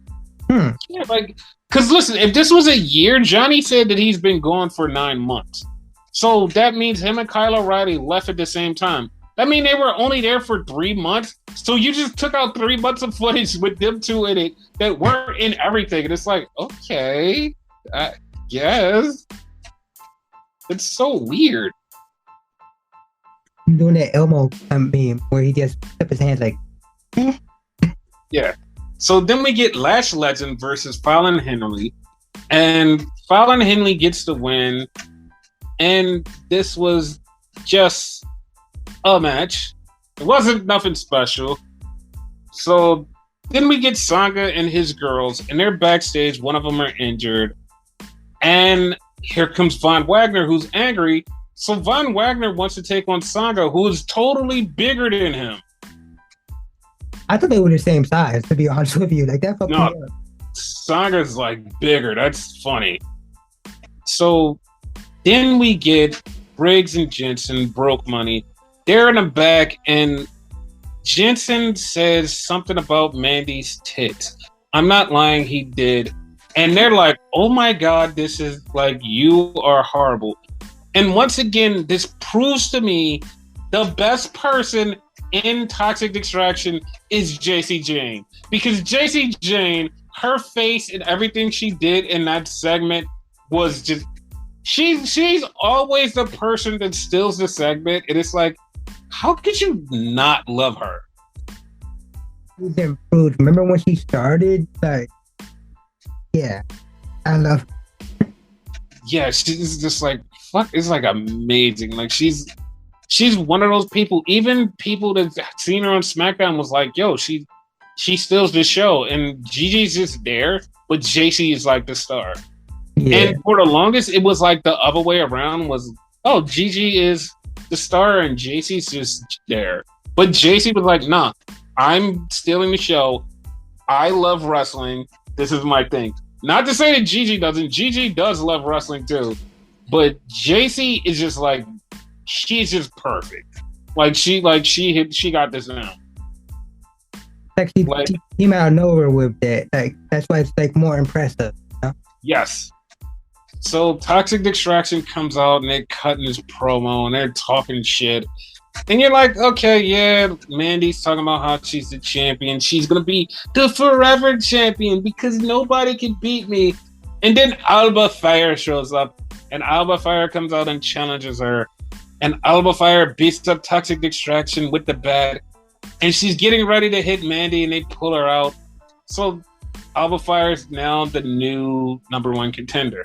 Yeah, like, because listen, if this was a year, Johnny said that he's been gone for 9 months. So that means him and Kyle O'Reilly left at the same time. That means they were only there for 3 months. So you just took out 3 months of footage with them two in it that weren't in everything. And it's like, okay, I guess. It's so weird. I'm doing that Elmo meme where he just kept his hands like, Yeah. So then we get Lash Legend versus Fallon Henley. And Fallon Henley gets the win. And this was just a match. It wasn't nothing special. So then we get Sanga and his girls, and they're backstage. One of them are injured. And here comes Von Wagner, who's angry. So Von Wagner wants to take on Sanga, who is totally bigger than him. I thought they were the same size, to be honest with you. Like, that fucked me No, up. Saga's like bigger. That's funny. So then we get Briggs and Jensen, broke money. They're in the back, and Jensen says something about Mandy's tits. I'm not lying, he did. And they're like, oh my God, this is like, you are horrible. And once again, this proves to me the best person in Toxic Extraction is JC Jane. Because JC Jane, her face and everything she did in that segment was just, she's always the person that steals the segment. And it's like, how could you not love her? She's improved. Remember when she started? Like, yeah, I love her. Yeah, she's just like, fuck, it's like amazing. Like, she's one of those people, even people that seen her on SmackDown was like, yo, she steals the show. And Gigi's just there, but JC is like the star. Yeah. And for the longest, it was like the other way around was, oh, Gigi is the star and JC's just there. But JC was like, nah, I'm stealing the show. I love wrestling. This is my thing. Not to say that Gigi doesn't. Gigi does love wrestling too. But JC is just like, she's just perfect. She got this now. Like she came out of nowhere with that. Like, that's why it's like more impressive. You know? Yes. So Toxic Extraction comes out and they're cutting his promo and they're talking shit. And you're like, okay, yeah, Mandy's talking about how she's the champion. She's going to be the forever champion because nobody can beat me. And then Alba Fire shows up and Alba Fire comes out and challenges her. And Alba Fire beats up Toxic Extraction with the bat. And she's getting ready to hit Mandy and they pull her out. So Alba Fire is now the new #1 contender.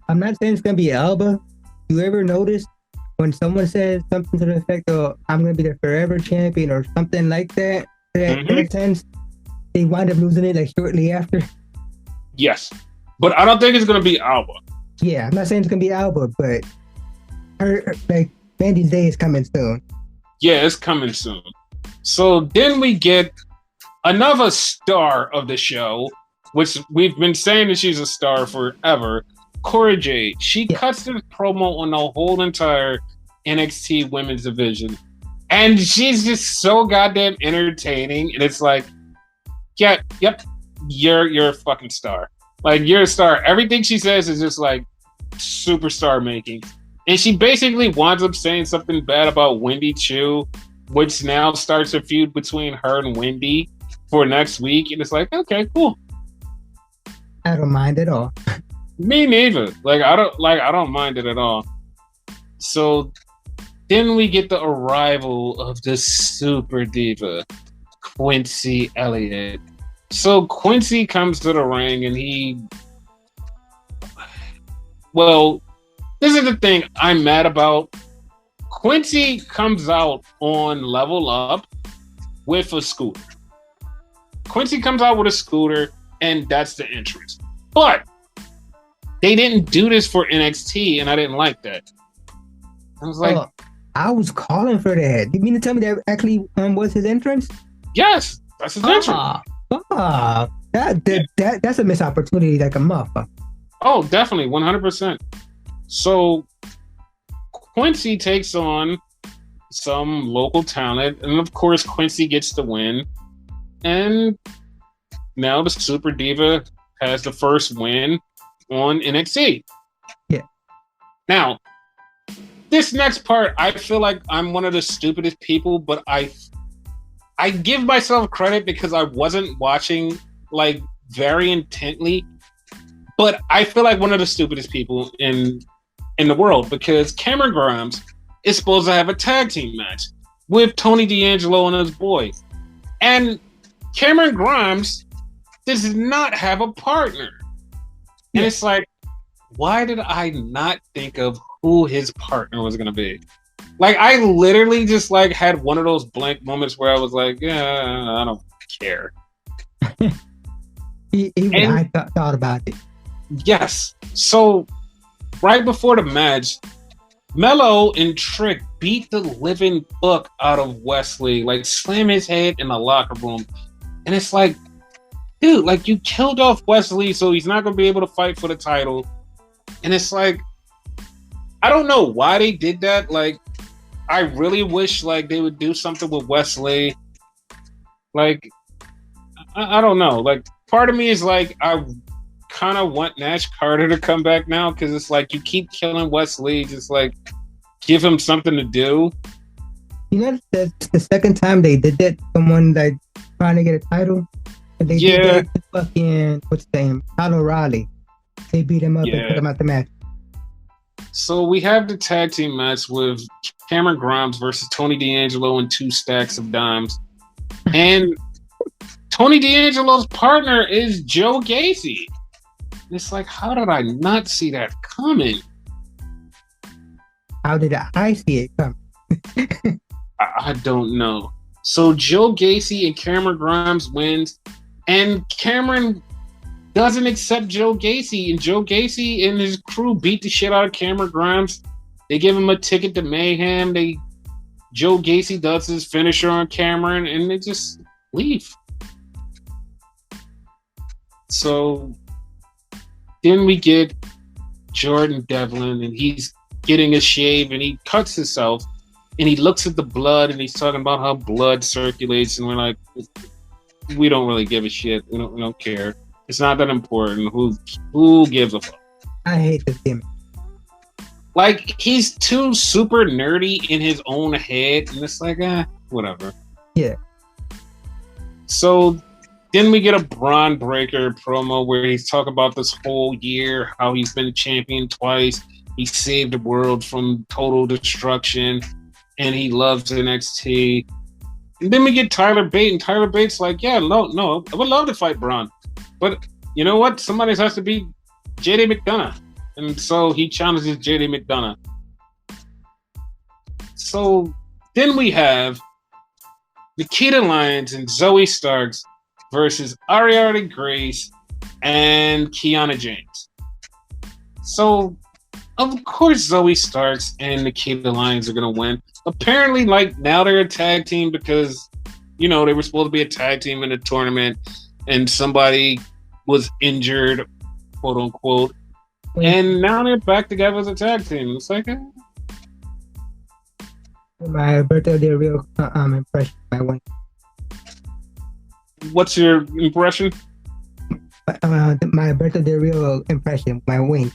I'm not saying it's going to be Alba. You ever notice when someone says something to the effect of, I'm going to be the forever champion or something like that, that sense, they wind up losing it like shortly after? Yes. But I don't think it's going to be Alba. Yeah, I'm not saying it's going to be Alba, but her like, Mandy's day is coming soon. Yeah, it's coming soon. So then we get another star of the show, which we've been saying that she's a star forever, Cora Jade. She cuts this promo on the whole entire NXT women's division. And she's just so goddamn entertaining. And it's like, yeah, yep, you're a fucking star. Like, you're a star. Everything she says is just like superstar making. And she basically winds up saying something bad about Wendy Chu, which now starts a feud between her and Wendy for next week. And it's like, okay, cool. I don't mind at all. Me neither. I don't mind it at all. So then we get the arrival of the super diva, Quincy Elliott. So Quincy comes to the ring and this is the thing I'm mad about. Quincy comes out on Level Up with a scooter. Quincy comes out with a scooter and that's the entrance. But they didn't do this for NXT, and I didn't like that. I was like, I was calling for that. You mean to tell me that actually was his entrance? Yes, that's his entrance. That's a missed opportunity like a motherfucker. Oh, definitely, 100%. So Quincy takes on some local talent, and of course, Quincy gets the win. And now the Super Diva has the first win on NXT. Yeah. Now, this next part, I feel like I'm one of the stupidest people, but I give myself credit because I wasn't watching like very intently. But I feel like one of the stupidest people in the world because Cameron Grimes is supposed to have a tag team match with Tony D'Angelo and his boy. And Cameron Grimes does not have a partner. And it's like, why did I not think of who his partner was going to be? Like, I literally just like had one of those blank moments where I was like, yeah, I don't care. I thought about it. Yes. So right before the match, Mello and Trick beat the living fuck out of Wesley, like slam his head in the locker room. And it's like, dude, like you killed off Wesley, so he's not gonna be able to fight for the title. And it's like, I don't know why they did that. Like, I really wish like they would do something with Wesley. Like, I don't know. Like, part of me is like, I kind of want Nash Carter to come back now because it's like you keep killing Wesley, just like give him something to do. You know, that's the second time they did that. Someone like trying to get a title, and they did that to fucking what's his name, Kyle O'Reilly. They beat him up and put him out the match. So we have the tag team match with Cameron Grimes versus Tony D'Angelo and 2 stacks of dimes, and Tony D'Angelo's partner is Joe Gacy. It's like, how did I not see that coming? How did I see it coming? I don't know. So Joe Gacy and Cameron Grimes wins, and Cameron doesn't accept Joe Gacy, and Joe Gacy and his crew beat the shit out of Cameron Grimes. They give him a ticket to Mayhem. Joe Gacy does his finisher on Cameron, and they just leave. So then we get Jordan Devlin, and he's getting a shave, and he cuts himself, and he looks at the blood, and he's talking about how blood circulates, and we're like, we don't really give a shit. We don't care. It's not that important. Who gives a fuck? I hate this gimmick. Like, he's too super nerdy in his own head, and it's like, whatever. Yeah. So then we get a Braun Breaker promo where he's talking about this whole year, how he's been champion twice. He saved the world from total destruction, and he loves NXT. And then we get Tyler Bate, and Tyler Bate's like, no, I would love to fight Braun. But you know what? Somebody has to beat JD McDonough. And so he challenges JD McDonough. So then we have Nikita Lyons and Zoe Starks versus Ariana Grace and Kiana James. So, of course, Zoe Starks and Nikita Lyons are going to win. Apparently, like, now they're a tag team because, you know, they were supposed to be a tag team in the tournament and somebody was injured, quote unquote. And now they're back together as a tag team. It's like, My Alberto Del Rio impression, my win. What's your impression? My Alberto Del Rio impression, my win.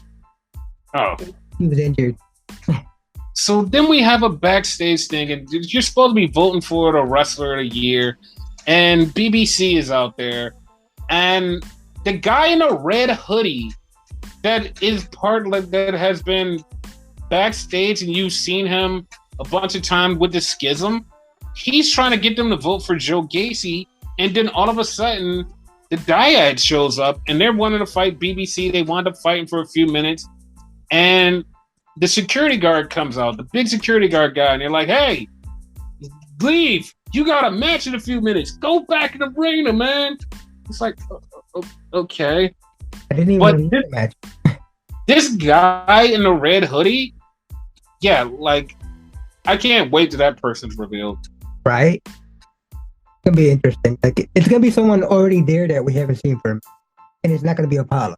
Oh. He was injured. So then we have a backstage thing, and you're supposed to be voting for the Wrestler of the Year, and BBC is out there, and the guy in a red hoodie that is that has been backstage, and you've seen him a bunch of times with the Schism, he's trying to get them to vote for Joe Gacy, and then all of a sudden, the Dyad shows up, and they're wanting to fight BBC. They wound up fighting for a few minutes, and the security guard comes out, the big security guard guy, and they're like, hey, leave. You got a match in a few minutes. Go back in the arena, man. It's like, okay. I didn't even want to match. This guy in the red hoodie, yeah, like, I can't wait till that person's revealed. Right? It's going to be interesting. Like, it's going to be someone already there that we haven't seen from, and it's not going to be Apollo.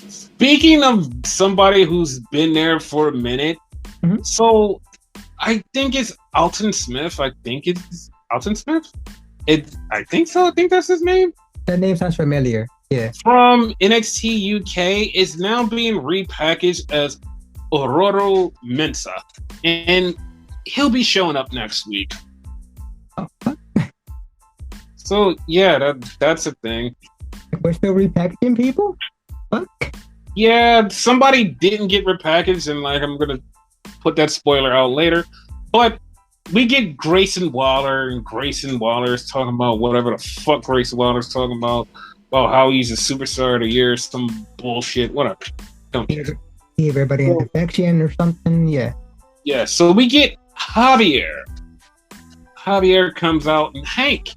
Speaking of somebody who's been there for a minute, so I think it's Alton Smith. I think it's Alton Smith. I think so. I think that's his name. That name sounds familiar. Yeah. From NXT UK is now being repackaged as Aurora Mensa, and he'll be showing up next week. Oh. So yeah, that's a thing. We're still repackaging people? What? Yeah, somebody didn't get repackaged, and like I'm gonna put that spoiler out later. But we get Grayson Waller, and Grayson Waller's talking about whatever the fuck Grayson Waller's talking about how he's a superstar of the year, some bullshit, whatever. Don't care. Give everybody an infection or something, yeah. Yeah, so we get Javier. Javier comes out, and Hank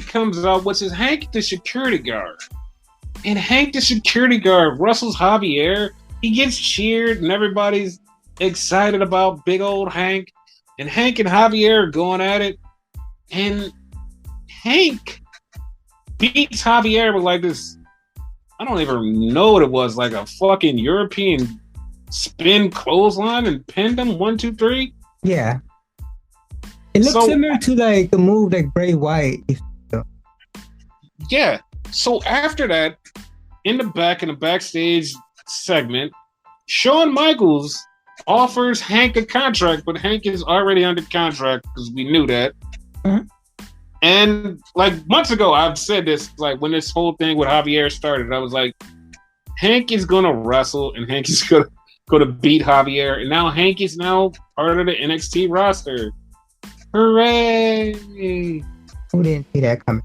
comes out, which is Hank the security guard. And Hank the security guard wrestles Javier. he gets cheered and everybody's excited about big old Hank. And Hank and Javier are going at it. And Hank beats Javier with like this, I don't even know what it was, like a fucking European spin clothesline and pinned him 1, 2, 3. Yeah. It looks similar to like the move like Bray Wyatt used to do. Yeah. So after that, in the backstage segment, Shawn Michaels offers Hank a contract, but Hank is already under contract because we knew that. Mm-hmm. And like months ago, I've said this, like when this whole thing with Javier started, I was like, Hank is gonna wrestle and Hank is gonna beat Javier, and now Hank is now part of the NXT roster. Hooray! Who didn't see that coming?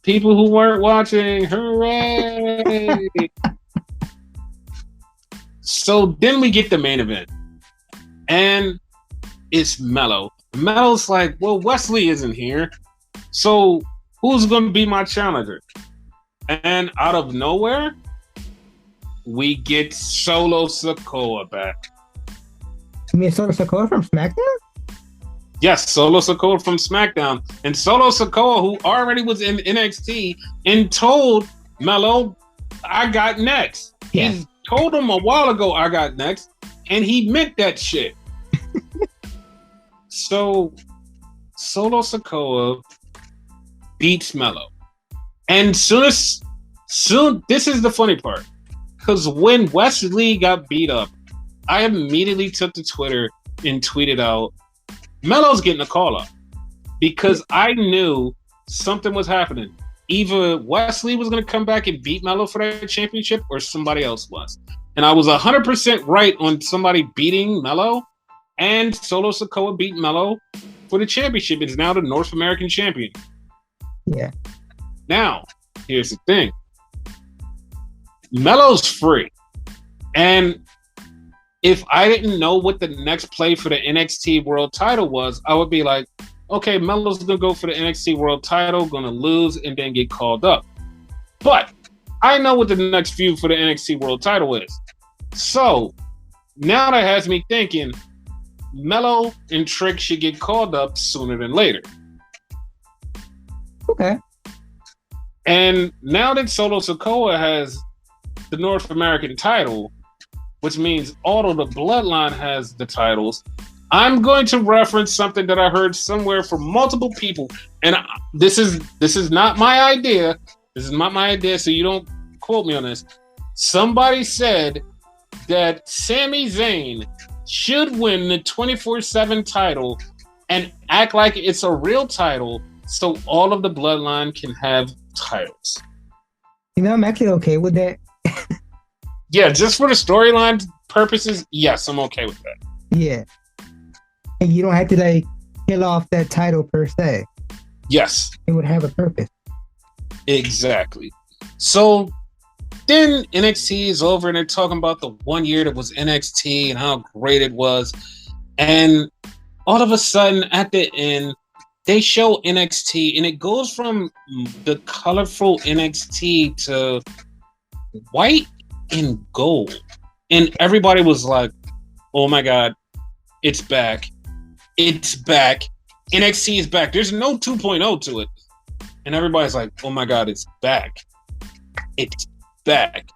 People who weren't watching, hooray! So then we get the main event, and it's Mello. Mello's like, well, Wesley isn't here, so who's going to be my challenger? And out of nowhere, we get Solo Sikoa back. You mean Solo Sikoa from SmackDown? Yes, Solo Sikoa from SmackDown. And Solo Sikoa, who already was in NXT, and told Mello, I got next. Yeah. He told him a while ago, I got next, and he meant that shit. So, Solo Sikoa beats Mello. And soon, this is the funny part. Because when Wesley got beat up, I immediately took to Twitter and tweeted out, Mello's getting a call up. Because I knew something was happening. Either Wesley was going to come back and beat Mello for that championship, or somebody else was. And I was 100% right on somebody beating Mello. And Solo Sikoa beat Mello for the championship. It's now the North American champion. Yeah. Now, here's the thing. Mello's free. And if I didn't know what the next play for the NXT World title was, I would be like, okay, Mello's going to go for the NXT World title, going to lose, and then get called up. But I know what the next feud for the NXT World title is. So, now that has me thinking, Mello and Trick should get called up sooner than later. Okay. And now that Solo Sikoa has the North American title, which means all of the Bloodline has the titles, I'm going to reference something that I heard somewhere from multiple people. And this is not my idea. This is not my idea, so you don't quote me on this. Somebody said that Sami Zayn should win the 24/7 title and act like it's a real title so all of the Bloodline can have titles. You know, I'm actually okay with that. Yeah, just for the storyline purposes, yes, I'm okay with that. Yeah. And you don't have to like kill off that title per se. Yes. It would have a purpose. Exactly. So then NXT is over and they're talking about the 1 year that was NXT and how great it was. And all of a sudden at the end, they show NXT and it goes from the colorful NXT to white and gold. And everybody was like, oh my God, it's back. It's back. NXT is back. There's no 2.0 to it. And everybody's like, oh my God, it's back. It's back.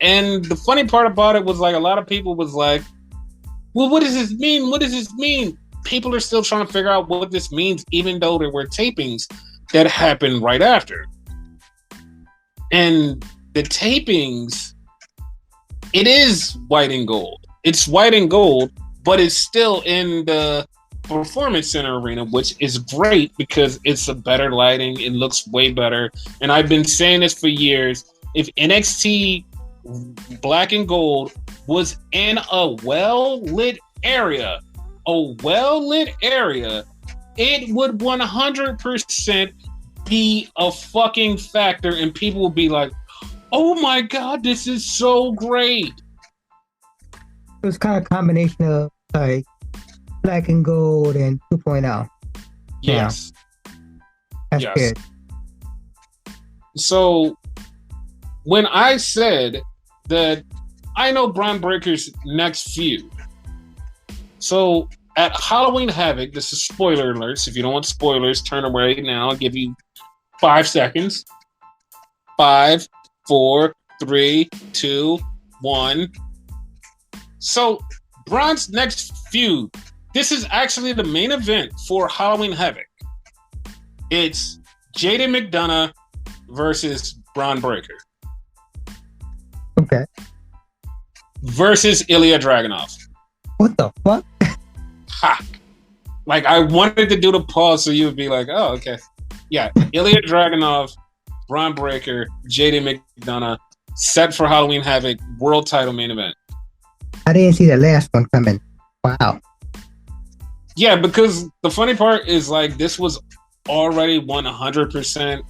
And the funny part about it was like a lot of people was like, well, what does this mean? What does this mean? People are still trying to figure out what this means, even though there were tapings that happened right after. And the tapings, it is white and gold. It's white and gold, but it's still in the Performance Center arena, which is great because it's a better lighting. It looks way better. And I've been saying this for years. If NXT Black and Gold was in a well-lit area, it would 100% be a fucking factor and people will be like, oh my God, this is so great. It was kind of a combination of like Black and Gold and 2.0. Yes. Yeah. That's good. So when I said that I know Braun Breaker's next feud. So at Halloween Havoc, this is spoiler alerts. If you don't want spoilers, turn away now. I'll give you 5 seconds. 5, 4, 3, 2, 1. So Braun's next feud. This is actually the main event for Halloween Havoc. It's Jaden McDonough versus Braun Breaker. Okay. Versus Ilya Dragunov. What the fuck? Ha! Like, I wanted to do the pause so you would be like, oh, okay. Yeah, Ilya Dragunov, Braun Breaker, Jaden McDonough, set for Halloween Havoc, world title main event. I didn't see the last one coming. Wow. Yeah, because the funny part is, like, this was already 100%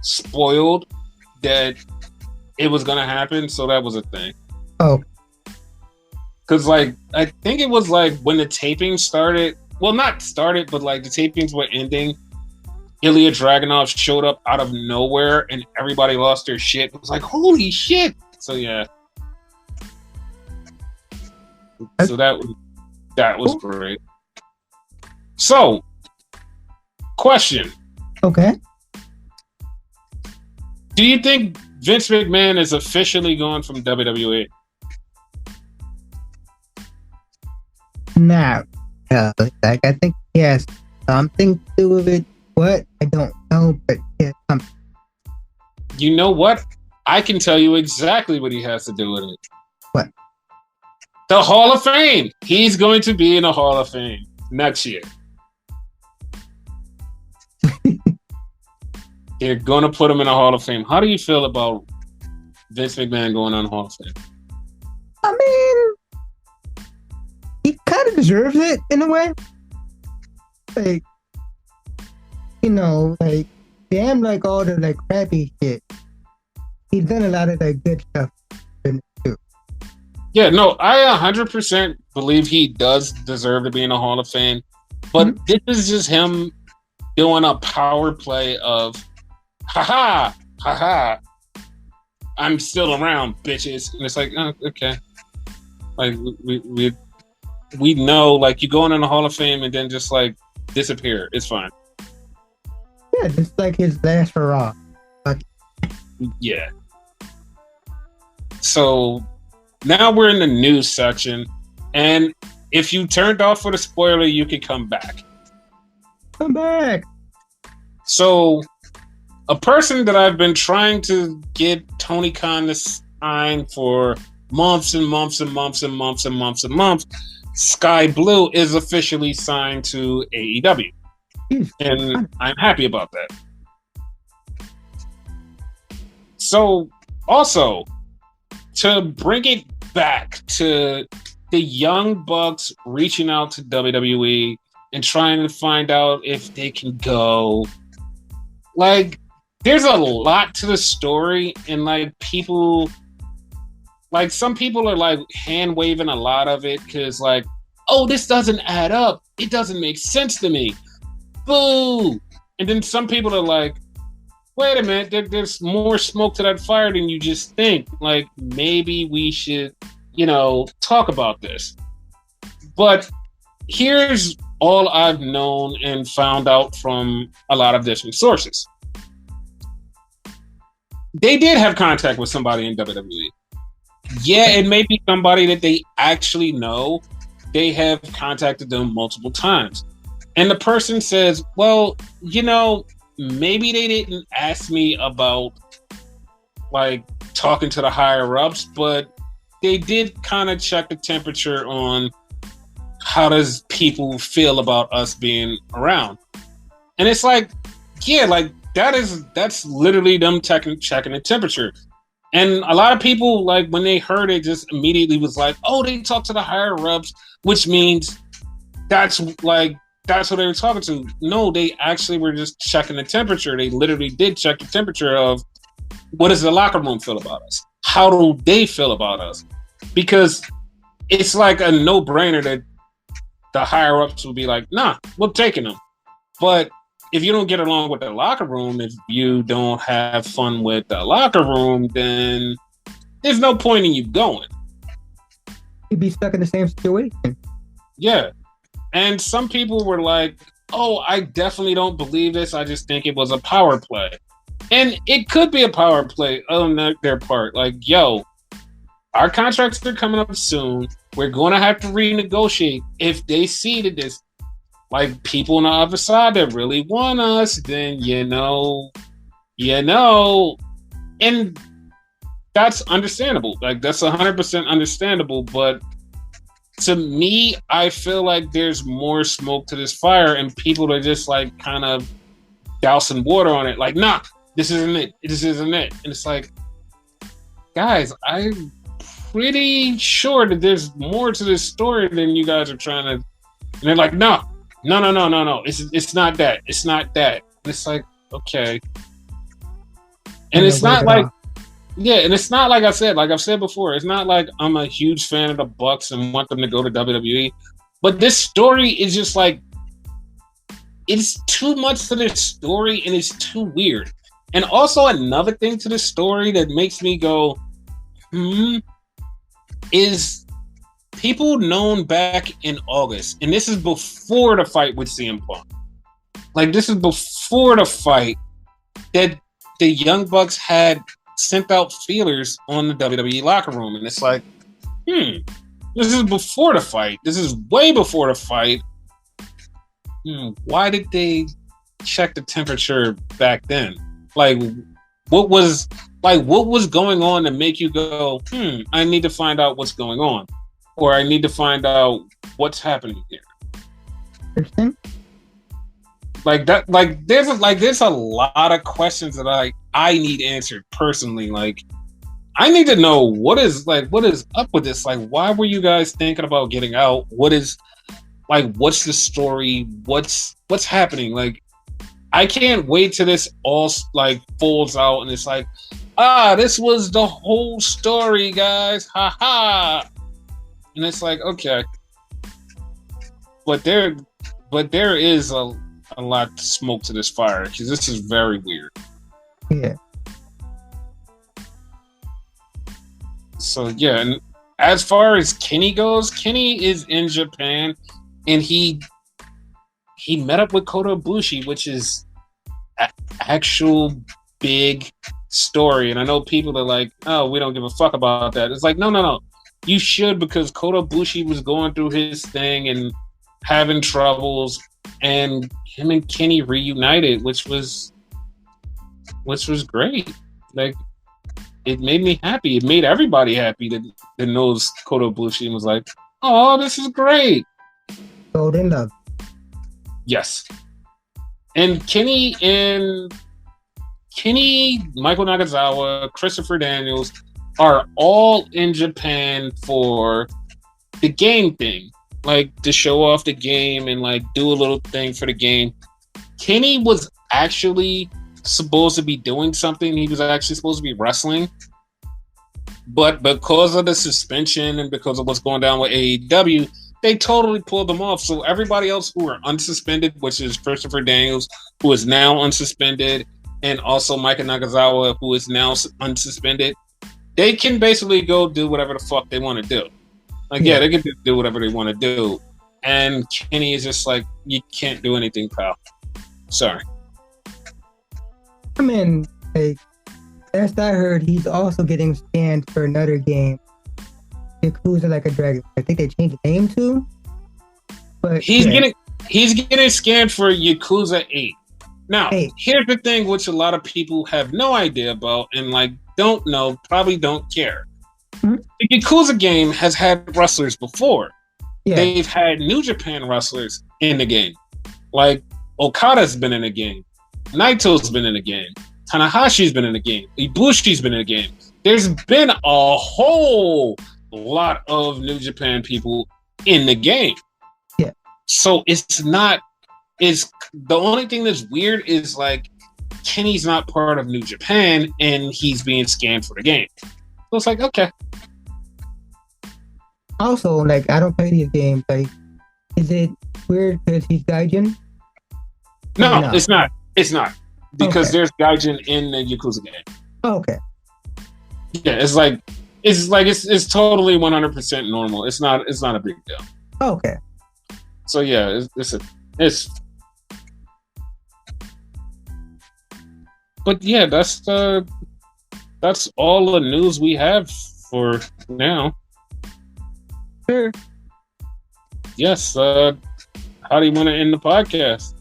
spoiled that it was going to happen, so that was a thing. Oh. Because, like, I think it was, like, when the taping started, well, not started, but, like, the tapings were ending, Ilya Dragunov showed up out of nowhere, and everybody lost their shit. It was like, holy shit! So, yeah. So that was great. So, question. Okay. Do you think Vince McMahon is officially gone from WWE? Nah. Like, I think he has something to do with it. What? I don't know, but yeah, something. You know what? I can tell you exactly what he has to do with it. What? The Hall of Fame. He's going to be in the Hall of Fame next year. They're going to put him in the Hall of Fame. How do you feel about Vince McMahon going on Hall of Fame? I mean, he kind of deserves it in a way. Like, you know, like, damn, like all the like crappy shit. He's done a lot of like good stuff too. Yeah, no, I 100% believe he does deserve to be in the Hall of Fame. But this is just him doing a power play of, haha, I'm still around, bitches. And it's like, oh, okay. Like, we know, like, you go in the Hall of Fame and then just, like, disappear. It's fine. Yeah, just like his last hurrah. Yeah. So now we're in the news section, and if you turned off for the spoiler, you can come back. Come back. So a person that I've been trying to get Tony Khan to sign for months and months and months and months and months and months, Sky Blue is officially signed to AEW. And I'm happy about that. So, also, to bring it back to the Young Bucks reaching out to WWE and trying to find out if they can go. Like, there's a lot to the story, and like people, like some people are like hand waving a lot of it because like, oh, this doesn't add up. It doesn't make sense to me. Boo! And then some people are like, wait a minute, there's more smoke to that fire than you just think. Like, maybe we should, talk about this. But here's all I've known and found out from a lot of different sources. They did have contact with somebody in WWE. Yeah, it may be somebody that they actually know. They have contacted them multiple times. And the person says, well, maybe they didn't ask me about like talking to the higher ups, but they did kind of check the temperature on how does people feel about us being around. And it's like, yeah, like that's literally them checking the temperature. And a lot of people, like when they heard it, just immediately was like, oh, they talked to the higher ups, which means that's what they were talking to. No, they actually were just checking the temperature. They literally did check the temperature of what does the locker room feel about us? How do they feel about us? Because it's like a no-brainer that the higher ups will be like, nah, we're taking them. But if you don't get along with the locker room, if you don't have fun with the locker room, then there's no point in you going. he'd be stuck in the same situation. Yeah. And some people were like, oh, I definitely don't believe this. I just think it was a power play. And it could be a power play on their part. Like, yo, our contracts are coming up soon. We're going to have to renegotiate. If they see that this, like, people on the other side that really want us, then, and that's understandable. Like, that's 100% understandable. But to me, I feel like there's more smoke to this fire, and people are just, like, kind of dousing water on it. Like, nah, this isn't it. This isn't it. And it's like, guys, I'm pretty sure that there's more to this story than you guys are trying to. And they're like, no. It's not that. It's not that. And it's like, okay. And it's not like, yeah, and it's not like I said, like I've said before, it's not like I'm a huge fan of the Bucks and want them to go to WWE. But this story is just like, it's too much to this story and it's too weird. And also another thing to the story that makes me go, is people known back in August, and this is before the fight with CM Punk. Like, this is before the fight that the Young Bucks had sent out feelers on the WWE locker room. And it's like, this is before the fight. This is way before the fight. Why did they check the temperature back then? Like, what was going on to make you go, I need to find out what's going on, or I need to find out what's happening here. Interesting. Like that, there's a lot of questions that I need answered personally. Like, I need to know what is up with this. Like, why were you guys thinking about getting out? What's the story? What's happening? Like, I can't wait till this all like folds out and it's like, this was the whole story, guys. Ha ha. And it's like, okay. But there is a lot of smoke to this fire because this is very weird. Yeah. So yeah, and as far as Kenny goes, Kenny is in Japan and he met up with Kota Ibushi, which is an actual big story. And I know people are like, oh, we don't give a fuck about that. It's like, no. You should, because Kota Ibushi was going through his thing and having troubles, and him and Kenny reunited, which was great. Like, it made me happy. It made everybody happy that knows Kota Ibushi and was like, oh, this is great. Golden love. Yes. And Kenny, Michael Nagasawa, Christopher Daniels are all in Japan for the game thing. Like, to show off the game and like do a little thing for the game. Kenny was actually supposed to be doing something. He was actually supposed to be wrestling. But because of the suspension and because of what's going down with AEW, they totally pulled them off. So everybody else who were unsuspended, which is Christopher Daniels, who is now unsuspended, and also Michael Nagasawa, who is now unsuspended, they can basically go do whatever the fuck they want to do. Like, yeah, they can do whatever they want to do. And Kenny is just like, you can't do anything, pal. Sorry. I mean, like, last I heard, he's also getting scanned for another game, Yakuza Like a Dragon. I think they changed the name to. But he's getting scanned for Yakuza 8. Now, here's the thing, which a lot of people have no idea about and like don't know, probably don't care. Mm-hmm. The Yakuza game has had wrestlers before. Yeah. They've had New Japan wrestlers in the game. Like, Okada's been in the game. Naito's been in the game. Tanahashi's been in the game. Ibushi's been in the game. There's been a whole lot of New Japan people in the game. Yeah. So it's the only thing that's weird is like Kenny's not part of New Japan and he's being scanned for the game. So it's like, okay. Also, like, I don't play these games. Like, is it weird because he's Gaijin? No, it's not. It's not. Because there's Gaijin in the Yakuza game. Oh, okay. Yeah, it's like it's totally 100% normal. It's not a big deal. Okay. So yeah, it's. But yeah, that's all the news we have for now. Sure. Yes. How do you want to end the podcast?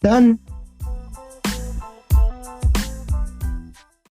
Done.